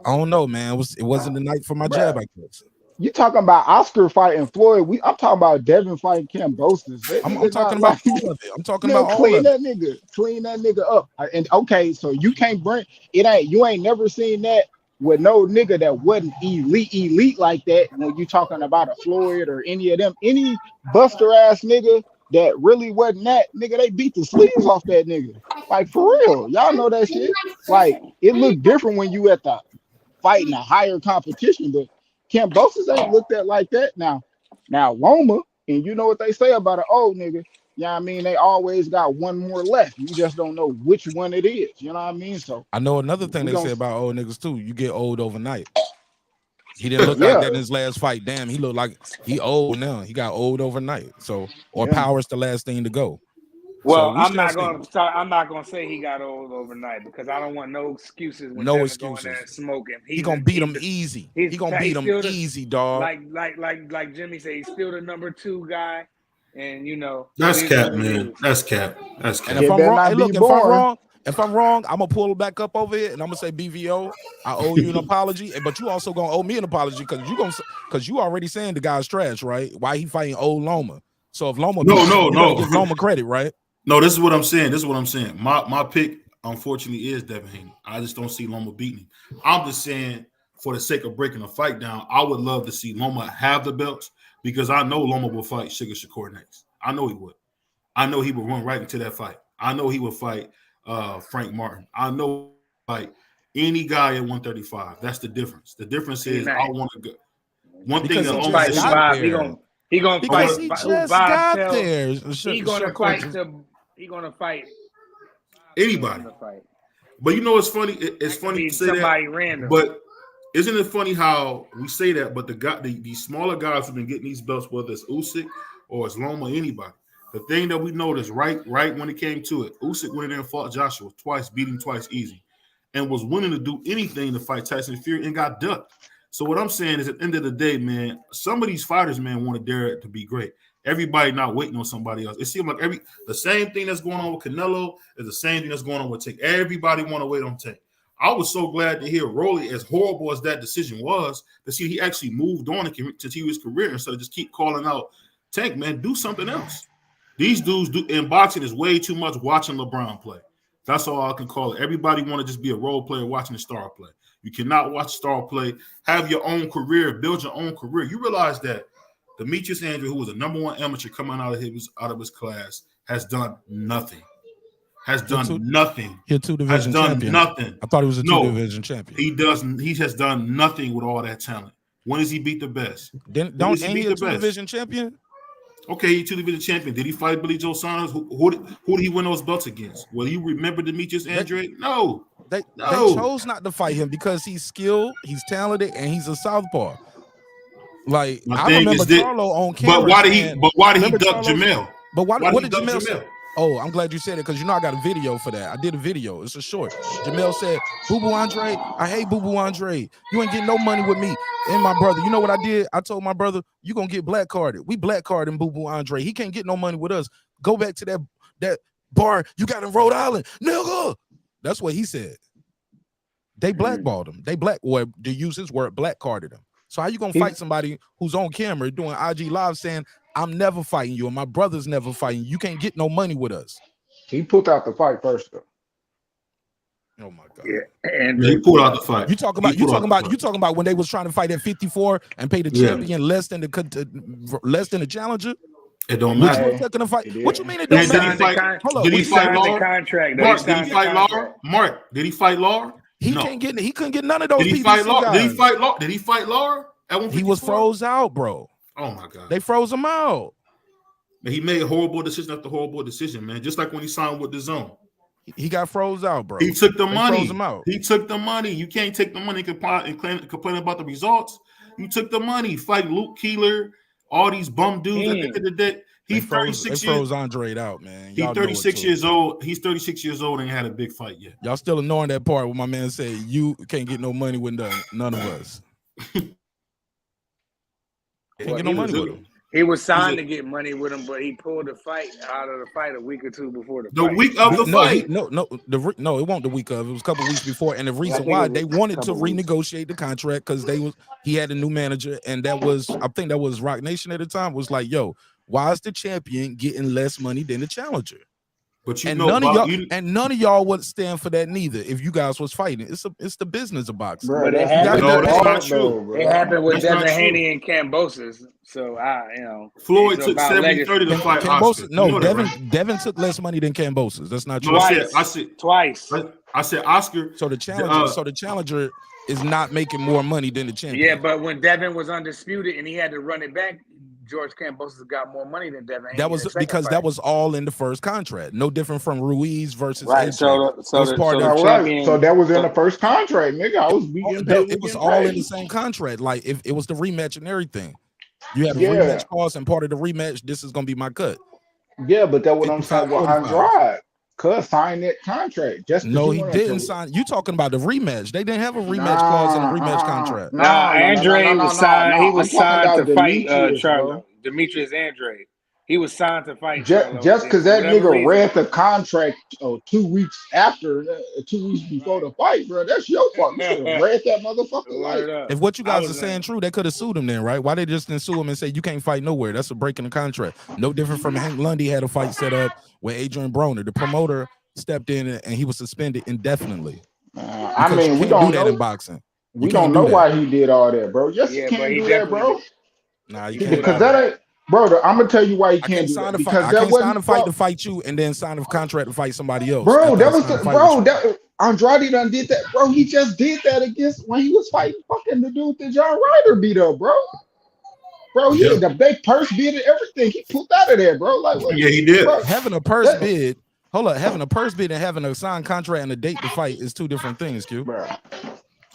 I don't know, man. It wasn't the night for my jab, I guess. You talking about Oscar fighting Floyd? I'm talking about Devin fighing Kambosos. I'm talking about all of it. I'm talking about clean that nigga up. And okay, so you can't bring it. You ain't never seen that with no nigga that wasn't elite like that. When you talking about a Floyd or any of them, any buster ass nigga that really wasn't that nigga, they beat the sleeves off that nigga. Like for real, y'all know that shit. Like it looked different when you at the fighting a higher competition, but Kambosos ain't looked at like that. Now Loma, and you know what they say about an old nigga. You know what I mean? They always got one more left. You just don't know which one it is. You know what I mean? So I know another thing they say about old niggas too. You get old overnight. He didn't look like that in his last fight. Damn, he looked like he old now. He got old overnight. So power's the last thing to go. Well, so I'm not gonna say he got old overnight because I don't want no excuses. When no excuses. Going there and smoking. He's gonna beat him easy. He's gonna beat him easy, dog. Like Jimmy said, he's still the number 2 guy, and that's cap, man. That's cap. And if I'm wrong, if I'm wrong, I'm gonna pull it back up over here and I'm gonna say BVO. I owe you an apology, but you also gonna owe me an apology because you already saying the guy's trash, right? Why he fighting old Loma? So if Loma, no, give Loma credit, right? No, this is what I'm saying. My pick. unfortunately, is Devin Haney. I just don't see Loma beating him. I'm just saying, for the sake of breaking the fight down, I would love to see Loma have the belts because I know Loma will fight Sugar Shakur next. I know he would. I know he would run right into that fight. I know he would fight Frank Martin. I know he would fight any guy at 135. That's the difference. The difference is I want to go. One thing that Loma fight Bob, he gonna because fight. he just Bob got tells, there. He gonna fight anybody. But you know, it's funny. It's funny to say that. Random. But isn't it funny how we say that? But the smaller guys who've been getting these belts, whether it's Usyk or it's Loma, anybody. The thing that we noticed right when it came to it, Usyk went in there and fought Joshua twice, beat him twice easy, and was willing to do anything to fight Tyson Fury and got ducked. So what I'm saying is, at the end of the day, man, some of these fighters, man, want to dare it to be great. Everybody not waiting on somebody else. It seems like the same thing that's going on with Canelo is the same thing that's going on with Tank. Everybody want to wait on Tank. I was so glad to hear Rolly, as horrible as that decision was, to see he actually moved on and continue his career instead of just keep calling out Tank, man, do something else. These dudes do in boxing is way too much watching LeBron play. That's all I can call it. Everybody want to just be a role player watching a star play. You cannot watch star play. Have your own career. Build your own career. You realize that Demetrius Andrew, who was a #1 amateur coming out of his class, has done nothing. Has done nothing. He a two-division champion. Nothing. I thought he was a two-division champion. He doesn't. He has done nothing with all that talent. When does he beat the best? Ain't he a two-division champion? Okay, he two-division champion. Did he fight Billy Joe Saunders? Who did he win those belts against? Will you remember Demetrius Andre? No. They chose not to fight him because he's skilled, he's talented, and he's a southpaw. Like I remember Charlo on camera. But why did he duck Jamel? But what did Jamel say? Oh, I'm glad you said it because you know I got a video for that. I did a video. It's a short. Jamel said, "Boo Boo Andre, I hate Boo Boo Andre. You ain't getting no money with me and my brother." You know what I did? I told my brother, "You gonna get black carded. We black carded Boo Boo Andre. He can't get no money with us. Go back to that bar you got in Rhode Island, nigga." That's what he said. They blackballed him. To use his word, black carded him. So how you gonna fight somebody who's on camera doing IG live saying, "I'm never fighting you and my brother's never fighting you. You can't get no money with us"? He put out the fight first though. Oh my God! Yeah, and he pulled out the fight. You talking about when they was trying to fight at 54 and pay the champion less than the challenger? It don't matter. What you mean it don't matter? Did he fight Law? Mark, did he fight Law? Mark, did he fight Law? He couldn't get none of those. Did he fight Law? Did he fight Law? Did he fight Law? He was froze out, bro. Oh my God! They froze him out. He made horrible decision after horrible decision, man. Just like when he signed with the Zone. He got froze out, bro. He took the money. Froze him out. He took the money. You can't take the money and complain about the results. You took the money. Fight Luke Keeler, all these bum dudes. At the end of the day, he's 36 years. Froze Andre out, man. He's 36 years old. He's 36 years old and had a big fight yet. Y'all still ignoring that part where my man said you can't get no money with none of us. Can't get no money with him. He was signed to get money with him, but he pulled the fight out of the fight a week or two before the fight. The week of the fight? No, it wasn't the week of. It was a couple weeks before. And the reason why they wanted to renegotiate the contract because he had a new manager, and I think that was Rock Nation at the time, was like, yo, why is the champion getting less money than the challenger? But none of y'all would stand for that neither. If you guys was fighting, it's the business of boxing. Bro, but that's not true. It happened with Devin Haney and Cambosis. So Floyd took 70-30 to fight Oscar. No, Devin took less money than Cambosis. That's not true. I said twice. I said Oscar. So the challenger is not making more money than the champion. Yeah, but when Devin was undisputed and he had to run it back, George Cambosis got more money than Devin Haney. That was because that was all in the first contract. No different from Ruiz versus right. So that was in the first contract, nigga. I was being paid. It was all in the same contract. Like if it was the rematch and everything, you had a rematch clause, and part of the rematch, this is gonna be my cut. Yeah, but that's what I'm saying with Andrade. Cuz signed that contract. No, he didn't sign. You talking about the rematch? They didn't have a rematch clause in the rematch contract. Andre was signed. He was signed to fight Charlo. Demetrius Andre. He was signed to fight. Just because that nigga read the contract 2 weeks after, 2 weeks before the fight, bro, that's your fault. You should have read that motherfucker. If what you guys are saying true, they could have sued him then, right? Why they just didn't sue him and say you can't fight nowhere? That's a break in the contract. No different from Hank Lundy had a fight set up with Adrian Broner. The promoter stepped in and he was suspended indefinitely. I Because mean, you we can't do don't that know. in boxing. We You don't can't know do that. why he did all that, bro. Yes, Yeah, he but can't he do that, definitely bro. Nah, you he can't. pulled Because out. that ain't, bro. I'm gonna tell you why he I can't can't do sign that. a fight. Because I that can't sign wasn't, a fight bro. to fight you and then sign a contract to fight somebody else. Bro, after I that was sign a the fight bro. with you. That Andrade done did that, bro. He just did that against when he was fighting fucking the dude that John Ryder beat up, bro. Bro, Yeah, they purse bid and everything. He pulled out of there, bro. Like what, yeah, he did. bro? Having a purse That, bid, hold up, having a purse bid and having a signed contract and a date to fight is two different things, Q. bro.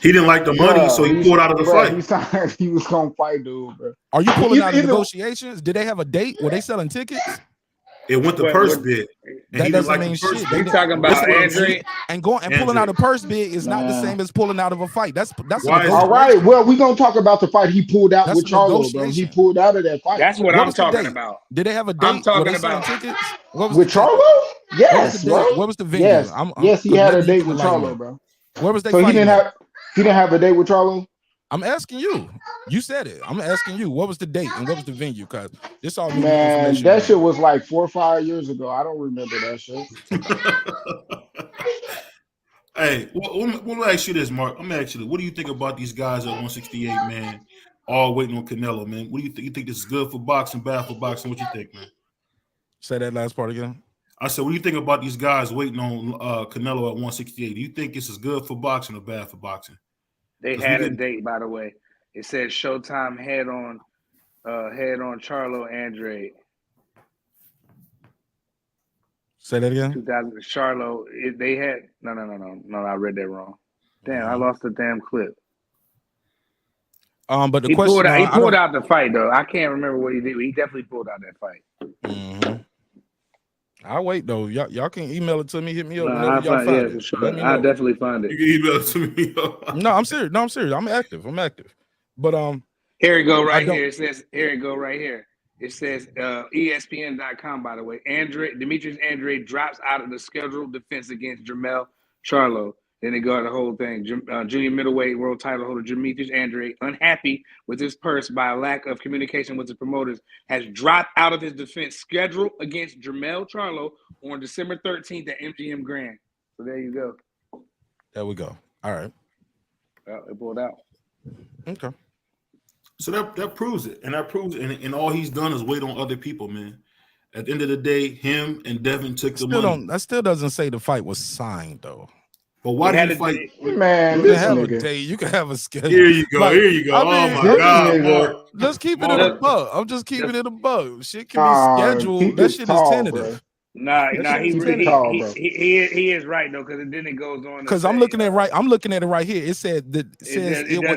He didn't like the money, so he pulled out of the Bro, fight. he signed. He was gonna fight, dude, bro. Are you pulling out of Either negotiations? Did they have a date? Were they selling tickets? It went to purse bid, and That he didn't doesn't like mean the purse shit. bid. You talking Listen about to what I'm Andre? saying. And pulling Andre. out a purse bid is not the Man. same as pulling out of a fight. That's a Why is it? All negotiation. right, well, we gonna talk about the fight he pulled out That's with a Charlo, bro. He negotiation. pulled out of that fight That's what What I'm was the talking date? about. Did they have a I'm date? Were talking they selling about tickets? What was with the ticket? Charlo. What was Yes, the bro. date? What was the venue? Yes, yes, he 'Cause had a maybe you date can with enlighten Charlo, me. bro. Where was they So fighting at? he didn't have a date with Charlo. I'm asking you. You said it. I'm asking you. What was the date and what was the venue? Because this all new Man, information. that shit was like 4 or 5 years ago. I don't remember that shit. Hey, let me ask you this, Mark. Let me ask you this. What do you think about these guys at 168, man? All waiting on Canelo, man. What do you think? You think this is good for boxing, bad for boxing? What you think, man? Say that last part again. I said, what do you think about these guys waiting on Canelo at 168? Do you think this is good for boxing or bad for boxing? they had a date, by the way. It said Showtime head on Charlo Andre. Say that again. 2000 Charlo. They had no. I read that wrong. Damn, I lost the damn clip. But the He question pulled out the fight though. I can't remember what he did. He definitely pulled out that fight. Mm-hmm. I'll wait though. Y'all can email it to me. Hit me up No, whenever y'all find it. for sure. Let me know. I'll definitely find it. You can email it to me. No, I'm serious. I'm serious. I'm active. But here it go right here. It says here it go right here. It says ESPN.com, by the way. Demetrius Andre drops out of the scheduled defense against Jermell Charlo. Then they go to the whole thing. Junior middleweight world title holder Demetrius Andre, unhappy with his purse by a lack of communication with his promoters, has dropped out of his defense schedule against Jermell Charlo on December 13th at MGM Grand. So there you go. There we go. All right. Well, it pulled out. Okay. So that proves it. And that proves it. And all he's done is wait on other people, man. At the end of the day, him and Devin took the money. That still doesn't say the fight was signed, though. But why did he fight? Man, you can have a date. You can have a schedule. Here you go. Here you go. I mean, oh, my God. Mark. Just keep it in a bug. I'm just keeping it a bug. Shit can be scheduled. That shit is tentative. Nah, he is right though, because then it goes on. Because I'm looking at it right here. It said that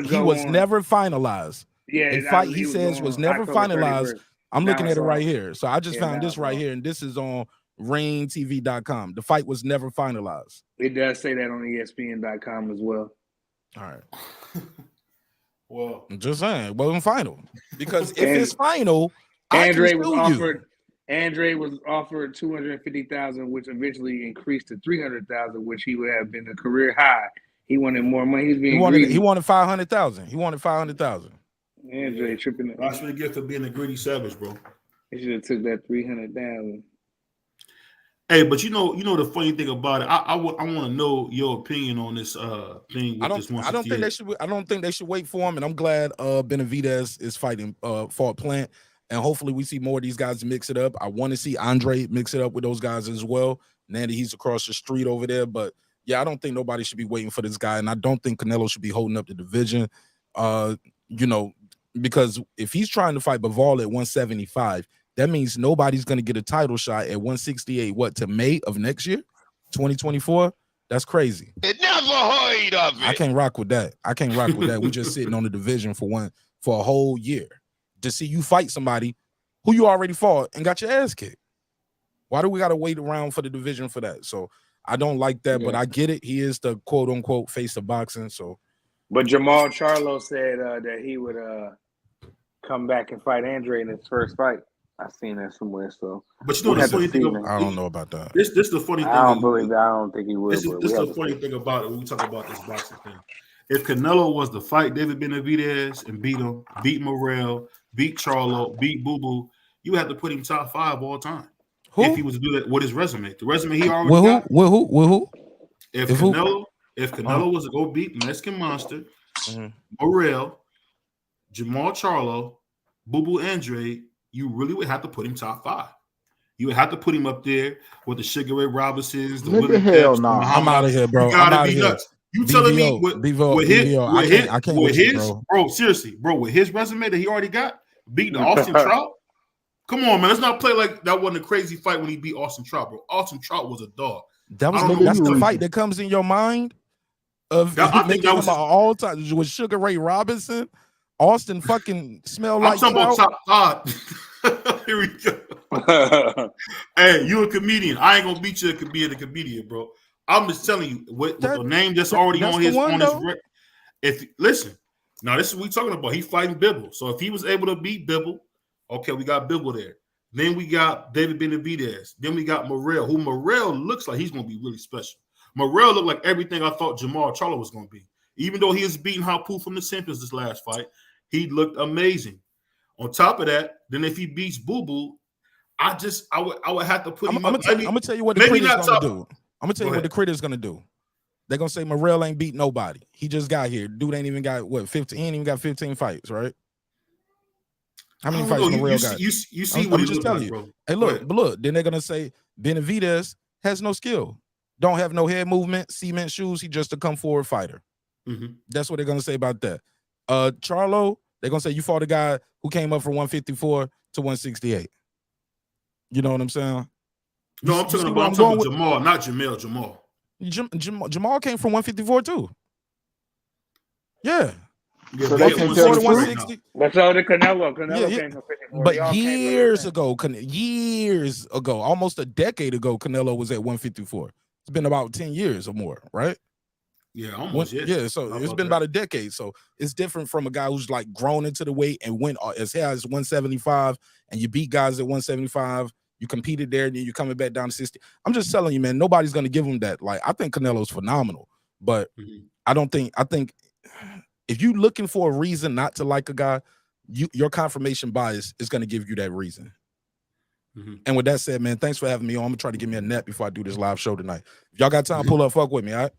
he was never finalized. Yeah, a fight he says was never finalized. I'm looking at it right here. So I just found this right here, and this is on RainTV.com. The fight was never finalized. It does say that on ESPN.com as well. All right. Well, I'm just saying it wasn't final. Because if it's final, Andre was offered $250,000, which eventually increased to $300,000, which he would have been a career high. He wanted more money. He wanted $500,000. He wanted $500,000. Andre tripping. I should get for being a greedy savage, bro. He should have took that $300,000. Hey, but you know the funny thing about it, I want to know your opinion on this thing. With I don't think they should wait for him, and I'm glad Benavidez is fighting fought Plant, and hopefully we see more of these guys mix it up. I want to see Andre mix it up with those guys as well. Now that he's across the street over there, but yeah, I don't think nobody should be waiting for this guy, and I don't think Canelo should be holding up the division. Because if he's trying to fight Bivol at 175. That means nobody's going to get a title shot at 168. What, to May of next year, 2024? That's crazy. Never heard of it. I can't rock with that. We just sitting on the division for a whole year to see you fight somebody who you already fought and got your ass kicked. Why do we got to wait around for the division for that? So I don't like that, but I get it. He is the quote unquote face of boxing. So, but Jamal Charlo said that he would come back and fight Andre in his first fight. I've seen that somewhere. So, but you know the funny thing. I don't know about that. This is the funny thing. I don't think he will. This is the funny thing about it when we talk about this boxing thing. If Canelo was to fight David Benavidez and beat him, beat Morrell, beat Charlo, beat Boo Boo, you have to put him top 5 all time. If Who? he was to do that with his resume, the resume he already With who? got. With who? With who? If If who? Canelo was to go beat Mexican Monster, Mhm. Morrell, Jamal Charlo, Boo Boo Andre, you really would have to put him top 5. You would have to put him up there with the Sugar Ray Robinsons, the Nigga, Willie hell Pepps, the nah. I'm Muhammad out Ali. of here, You bro. I'm gotta out of be here. nuts. You telling me BVO. I can't with you, bro. bro, seriously, bro, with his resume that he already got, beating Austin Trout. Come on, man. Let's not play like that wasn't a crazy fight when he beat Austin Trout, bro. Austin Trout was a dog. That was I don't know Nigga, what that's you the to tell you. fight reaching. that comes in your mind of I think making that him was an his, all time with Sugar Ray Robinson. Austin fucking smell I'm like talking about trout. top 5. Here we go. Hey, you a comedian. I ain't gonna beat you to be a comedian, bro. I'm just telling you, with That, the name that's already that's on the his one though. record. If listen, now this is what we talking about. He fighting Bibble. So if he was able to beat Bibble, okay, we got Bibble there. Then we got David Benavidez. Then we got Morrell, who Morrell looks like he's gonna be really special. Morrell looked like everything I thought Jamal Charlo was gonna be. Even though he is beating Hapu from the Simpsons this last fight, he looked amazing. On top of that, then if he beats Boo Boo, I would have to put I'm him gonna up. tell you what the Maybe critics not gonna top. do. I'm gonna tell Go you what the ahead. critics gonna do. They're gonna say Morrell ain't beat nobody. He just got here. Dude ain't even got what 15. He ain't even got 15 fights, right? How I many don't fights know. Morrell got? You see what I'm he just looked telling like, you. bro. Hey, Go look, ahead. but look. Then they're gonna say Benavidez has no skill, don't have no head movement, cement shoes. He just a come forward fighter. Mhm. That's what they're gonna say about that. Charlo, they're gonna say you fought a guy who came up from 154 to 168. You know what I'm saying? No, You I'm talking see where about I'm going with Jamal, not Jamel. Jamal. Jamal came from 154 too. Yeah. Yeah, So but he they at can't tell 154 the to 160 truth. right now. 160. But so did Canelo. Yeah, Canelo yeah. came from 54. But They all came really the same. years ago, almost a decade ago, Canelo was at 154. It's been about 10 years or more, right? Yeah, almost. Yeah. Yeah, so How it's about been that? about a decade. So it's different from a guy who's like grown into the weight and went as high as 175, and you beat guys at 175. You competed there, and then you're coming back down to 60. I'm just telling you, man, nobody's gonna give him that. Like, I think Canelo's phenomenal, but Mhm. I think if you're looking for a reason not to like a guy, your confirmation bias is gonna give you that reason. Mhm. And with that said, man, thanks for having me on. I'm gonna try to give me a nap before I do this live show tonight. If y'all got time, pull up, fuck with me, all right?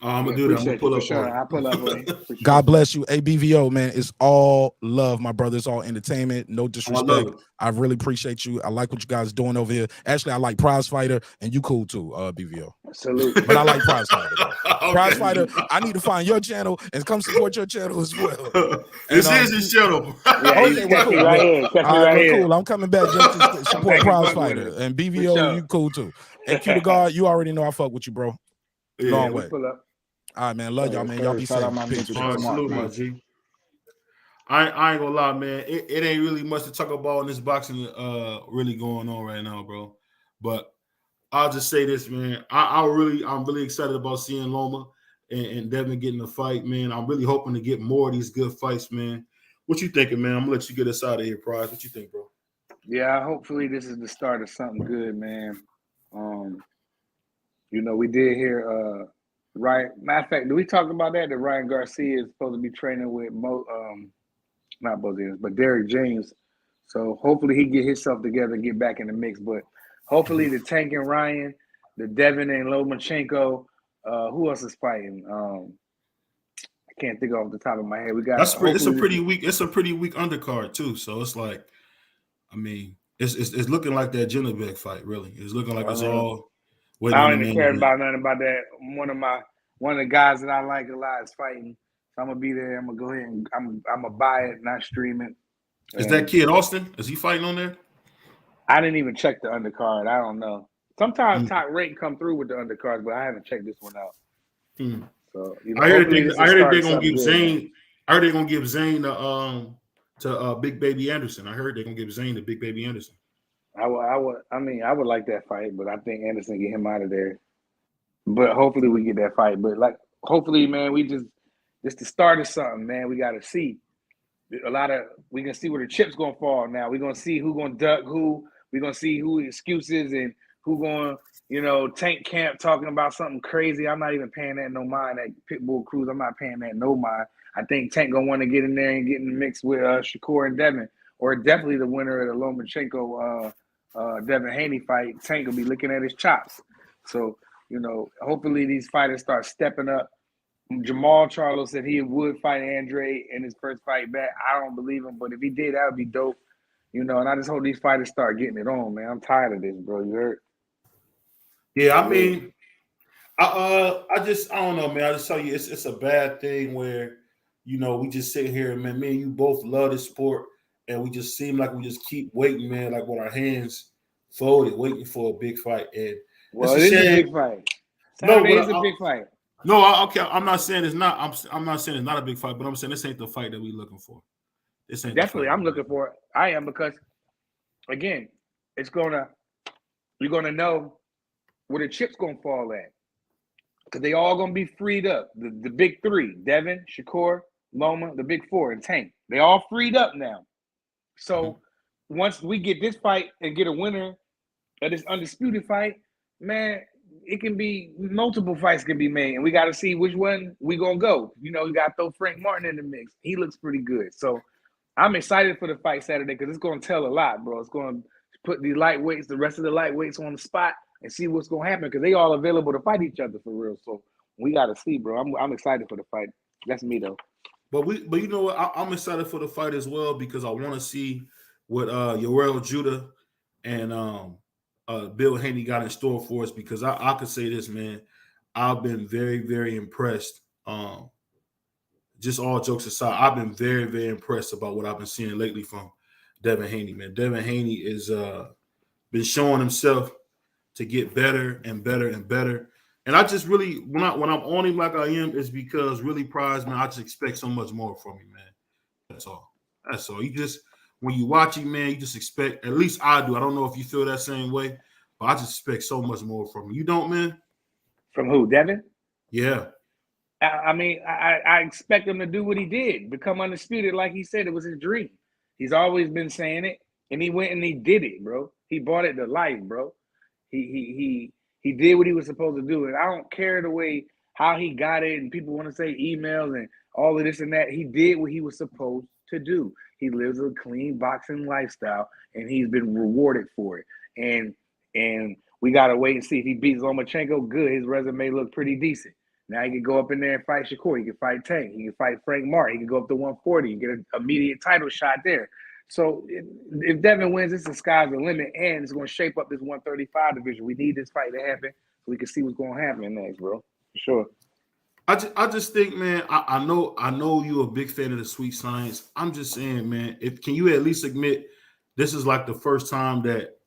I'm Yeah, gonna do that. I'm gonna appreciate you pull for up for sure. I'll pull up with you. For sure. God bless you. ABVO, man. It's all love, my brother. It's all entertainment. No I disrespect. love it. I really appreciate you. I like what you guys doing over here. Actually, I like Prize Fighter, and you cool too, BVO. Salute. But I like Prize Fighter. Okay. Prize Fighter, I need to find your channel and come support your channel as well. This is his channel. Yeah, Okay, you well, catch me cool. right Well, here. Catch me all right, right well, here. cool. I'm coming back just to support back and Prize fuck with Fighter. it. And For BVO, sure. you cool too. And Q the God, you already know I fuck with you, bro. Yeah. Long We way. pull up. All right, man. Love y'all, man. Sir, Y'all be shout safe. out my Peace. nigga All right, Smart, salute, my man. G. I ain't gonna lie, man. It ain't really much to talk about in this boxing really going on right now, bro. But I'll just say this, man. I'm really excited about seeing Loma and Devin getting a fight, man. I'm really hoping to get more of these good fights, man. What you thinking, man? I'm gonna let you get us out of here, Prize. What you think, bro? Yeah, hopefully this is the start of something good, man. We did hear right. Matter of fact, did we talk about that? That Ryan Garcia is supposed to be training with not Bozines, but Derek James. So hopefully he get himself together and get back in the mix. But hopefully the Tank and Ryan, the Devin and Lomachenko, who else is fighting? I can't think off the top of my head. We got It's a hopefully pretty weak. It's a pretty weak undercard too. So it's like, I mean, it's looking like that Jennebeck fight. Really, it's looking like it's all waiting I on don't the even main care event. about nothing about that. One of the guys that I like a lot is fighting. So I'm gonna be there. I'm gonna go ahead and I'm gonna buy it, not stream it. Is that kid Austin? Is he fighting on there? I didn't even check the undercard. I don't know. Sometimes Top Rate come through with the undercards, but I haven't checked this one out. So I heard hopefully this I is heard starting they're gonna something give good, man. Zane. I heard they're gonna give Zane to Big Baby Anderson. I heard they're gonna give Zane to Big Baby Anderson. I would like that fight, but I think Anderson get him out of there. But hopefully we get that fight. But hopefully, man, we just the start of something, man. We got to see we can see where the chips gonna fall now. We're gonna see who gonna duck who. We're gonna see who excuses and who gonna Tank Camp talking about something crazy. I'm not even paying that no mind. That Pitbull Cruise, I'm not paying that no mind. I think Tank gonna want to get in there and get in the mix with Shakur and Devin, or definitely the winner of the Lomachenko Devin Haney fight, Tank will be looking at his chops. So, hopefully these fighters start stepping up. Jamal Charlo said he would fight Andre in his first fight back. I don't believe him, but if he did, that would be dope. And I just hope these fighters start getting it on, man. I'm tired of this, bro. You heard? Yeah, I mean, I don't know, man. I just tell you, it's a bad thing where, we just sit here, man. Me and you both love this sport, and we just seem like we just keep waiting, man, like with our hands folded, waiting for a big fight. And well, it's it a is shame. a big fight. Saturday is a big fight. No, okay. I'm not saying it's not. I'm not saying it's not a big fight, but I'm saying this ain't the fight that we're looking for. This ain't definitely. I'm looking for it. I am, because again, you're gonna know where the chips gonna fall at, because they all gonna be freed up. The big three: Devin, Shakur, Loma, the big four, and Tank. They all freed up now. So once we get this fight and get a winner of this undisputed fight, man, it can be multiple fights can be made, and we got to see which one we gonna go. You got to throw Frank Martin in the mix. He looks pretty good. So I'm excited for the fight Saturday, because it's gonna tell a lot, bro. It's gonna put the rest of the lightweights on the spot and see what's gonna happen, because they all available to fight each other for real. So we got to see, bro. I'm excited for the fight. That's me though. But you know what? I'm excited for the fight as well, because I want to see what Yoel Judah and Bill Haney got in store for us. Because I could say this, man, I've been very, very impressed. Just all jokes aside, I've been very, very impressed about what I've been seeing lately from Devin Haney, man. Devin Haney is been showing himself to get better and better and better. And I just really, when I'm on him like I am, is because really, Prize, man, I just expect so much more from him, man. That's all. You just, when you watch him, man, you just expect, at least I do. I don't know if you feel that same way, but I just expect so much more from him. You don't, man? From who, Devin? Yeah. I mean, I expect him to do what he did, become undisputed, like he said it was his dream. He's always been saying it, and he went and he did it, bro. He brought it to life, bro. He did what he was supposed to do, and I don't care the way how he got it, and people want to say emails and all of this and that. He did what he was supposed to do. He lives a clean boxing lifestyle, and he's been rewarded for it. And we gotta wait and see if he beats Lomachenko. Good, his resume looked pretty decent. Now he can go up in there and fight Shakur. He can fight Tank. He can fight Frank Martin. He can go up to 140 and get an immediate title shot there. So if Devin wins, it's the sky's the limit, and it's going to shape up this 135 division. We need this fight to happen so we can see what's going to happen next, bro. For sure. I just think, man, I know you're a big fan of the sweet science. I'm just saying, man, can you at least admit this is like the first time that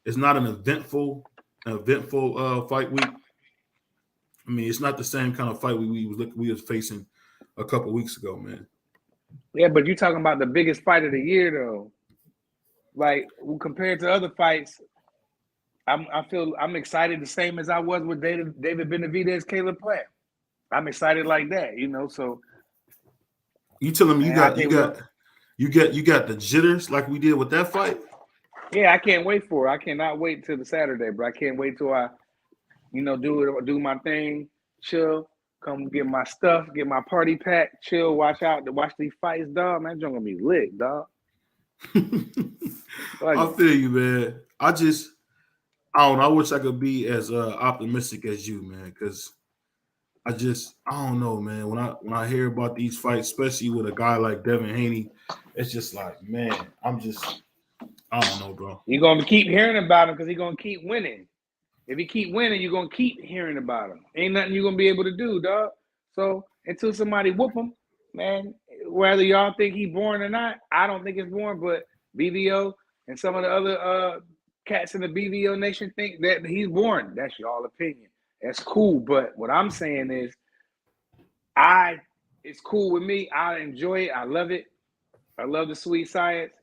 it's not an eventful fight week? I mean, it's not the same kind of fight we was facing a couple weeks ago, man. Yeah, but you're talking about the biggest fight of the year, though. Like, compared to other fights, I'm excited the same as I was with David Benavidez, Caleb Plant. I'm excited like that, So you telling me you got the jitters like we did with that fight? Yeah, I can't wait for it. I cannot wait till the Saturday, bro. I can't wait till I, do my thing, chill. Come get my stuff, get my party pack, chill, watch these fights, dog. Man, that joint gonna be lit, dog. I feel you, man. I don't know. I wish I could be as optimistic as you, man, because I don't know, man. When I hear about these fights, especially with a guy like Devin Haney, it's just like, man, I don't know, bro. You're gonna keep hearing about him because he's gonna keep winning. If he keep winning, you're going to keep hearing about him. Ain't nothing you're going to be able to do, dog. So until somebody whoop him, man, whether y'all think he's born or not, I don't think it's born, but BVO and some of the other cats in the BVO nation think that he's born. That's y'all opinion. That's cool, but what I'm saying is it's cool with me. I enjoy it. I love it. I love the sweet science.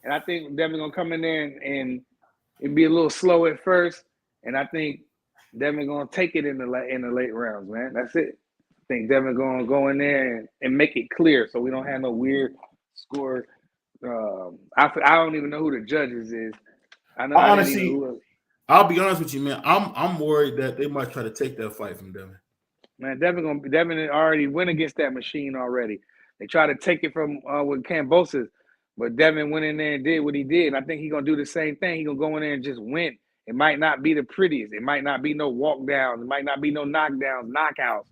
And I think Devin going to come in there and it'd be a little slow at first. And I think Devin gonna take it in the late rounds, man. That's it. I think Devin gonna go in there and make it clear, so we don't have no weird score. I don't even know who the judges is. Honestly, I'll be honest with you, man. I'm worried that they might try to take that fight from Devin. Man, Devin already went against that machine already. They try to take it from with Cambosis. But Devin went in there and did what he did. And I think he's going to do the same thing. He's going to go in there and just win. It might not be the prettiest. It might not be no walk downs. It might not be no knockdowns, knockouts.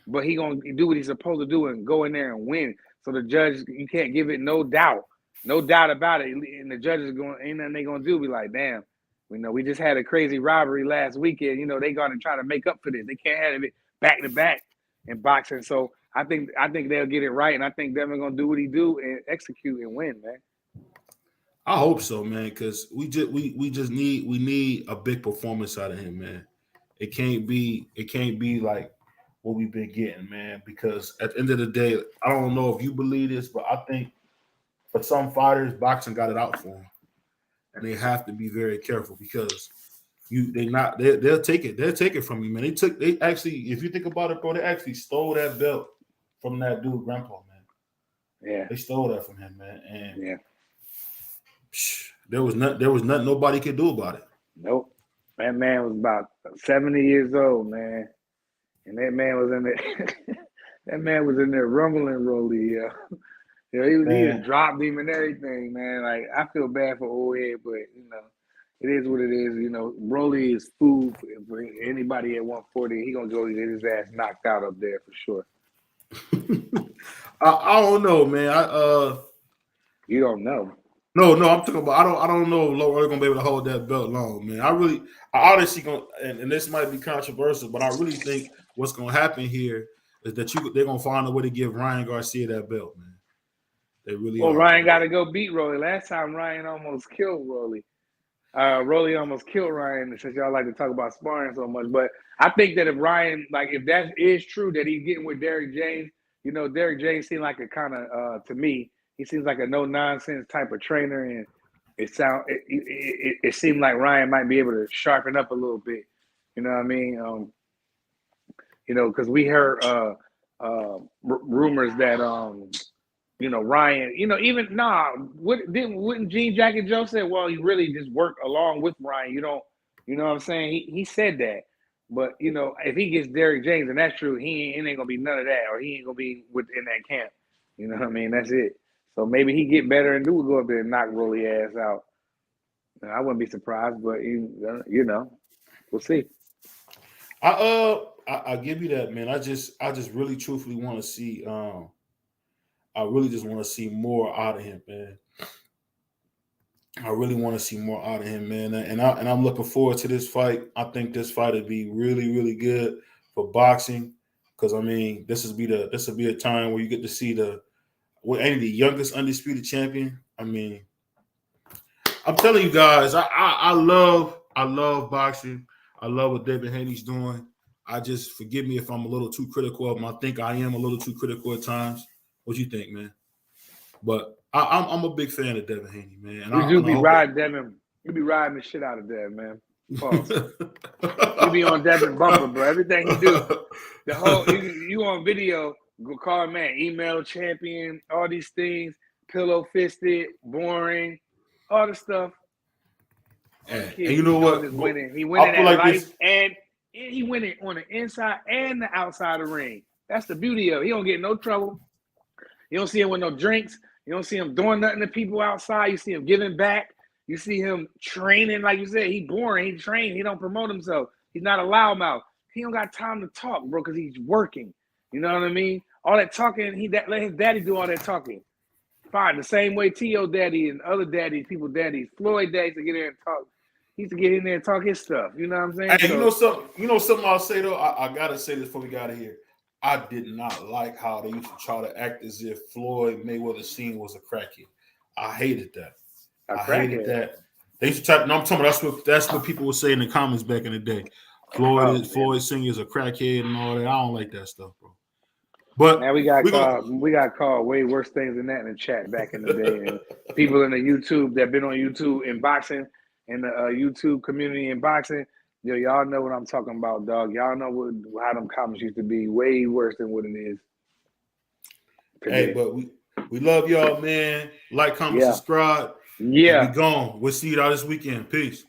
But he's going to do what he's supposed to do and go in there and win. So the judge, you can't give it no doubt. No doubt about it. And the judge is going, ain't nothing they going to do. Be like, damn, we just had a crazy robbery last weekend. They going to try to make up for this. They can't have it back to back in boxing. So I think they'll get it right, and I think Devin gonna do what he do and execute and win, man. I hope so, man, because we just need a big performance out of him, man. It can't be like what we've been getting, man. Because at the end of the day, I don't know if you believe this, but I think for some fighters, boxing got it out for them, and they have to be very careful because they'll take it from you, man. They actually, if you think about it, bro, they actually stole that belt from that dude, Grandpa, man. Yeah, they stole that from him, man. And yeah, there was nothing nobody could do about it. Nope. That man was about 70 years old, man, and that man was in there. That man was in there rumbling, Rolly. He just dropped him and everything, man. Like, I feel bad for old head, but it is what it is. Rolly is food for anybody at 140. He gonna go get his ass knocked out up there for sure. I don't know, man. You don't know. No, I'm talking about. I don't know if Loma gonna be able to hold that belt long, man. I honestly gonna, and this might be controversial, but I really think what's gonna happen here is that they're gonna find a way to give Ryan Garcia that belt, man. They really. Well, Ryan got to go beat Rolly. Last time Ryan almost killed Rolly. Rolly almost killed Ryan, since y'all like to talk about sparring so much. But I think that if Ryan, if that is true that he's getting with Derrick James, Derrick James seemed like a kind of, to me, he seems like a no-nonsense type of trainer. And it seemed like Ryan might be able to sharpen up a little bit. You know what I mean? Because we heard rumors that, Ryan, wouldn't Gene Jacket Joe say, well, he really just worked along with Ryan. You know what I'm saying? He said that. But, if he gets Derrick James, and that's true, he ain't going to be none of that, or he ain't going to be within that camp. You know what I mean? That's it. So maybe he get better and do go up there and knock Rolly ass out. I wouldn't be surprised, but, we'll see. I give you that, man. I just really truthfully want to see I really just want to see more out of him, man. I really want to see more out of him, man. And I'm looking forward to this fight. I think this fight would be really, really good for boxing. Because this will be a time where you get to see the youngest undisputed champion. I'm telling you guys, I love boxing. I love what David Haney's doing. Forgive me if I'm a little too critical of him. I think I am a little too critical at times. What you think, man? But I'm a big fan of Devin Haney, man. And you be riding Devin. You be riding the shit out of Devin, man. Pause. You be on Devin bumper, bro. Everything you do, the whole you on video. Go call him, man. Email champion, all these things. Pillow fisted, boring, all the stuff. And you know what? Winning. He winning at life, and he winning on the inside and the outside of the ring. That's the beauty of it. He don't get no trouble. You don't see him with no drinks. You don't see him doing nothing to people outside. You see him giving back. You see him training, like you said. He boring. He trained. He don't promote himself. He's not a loudmouth. He don't got time to talk, bro, because he's working. You know what I mean? All that talking, let his daddy do all that talking. Fine. The same way T.O. daddy and other daddies, Floyd daddy to get in there and talk. He used to get in there and talk his stuff. You know what I'm saying? Hey, you know something I'll say though? I gotta say this before we got here. I did not like how they used to try to act as if Floyd Mayweather Sr. was a crackhead. I hated that. Hated that. They used to try. No, I'm talking about that's what people would say in the comments back in the day. Floyd Sr. is a crackhead and all that. I don't like that stuff, bro. But now we got called way worse things than that in the chat back in the day. And people in the YouTube that been on YouTube in boxing, in the YouTube community in boxing. Y'all know what I'm talking about, dog. Y'all know how them comments used to be way worse than what it is today. Hey, but we love y'all, man. Like, comment, subscribe. Yeah. We gone. We'll see you all this weekend. Peace.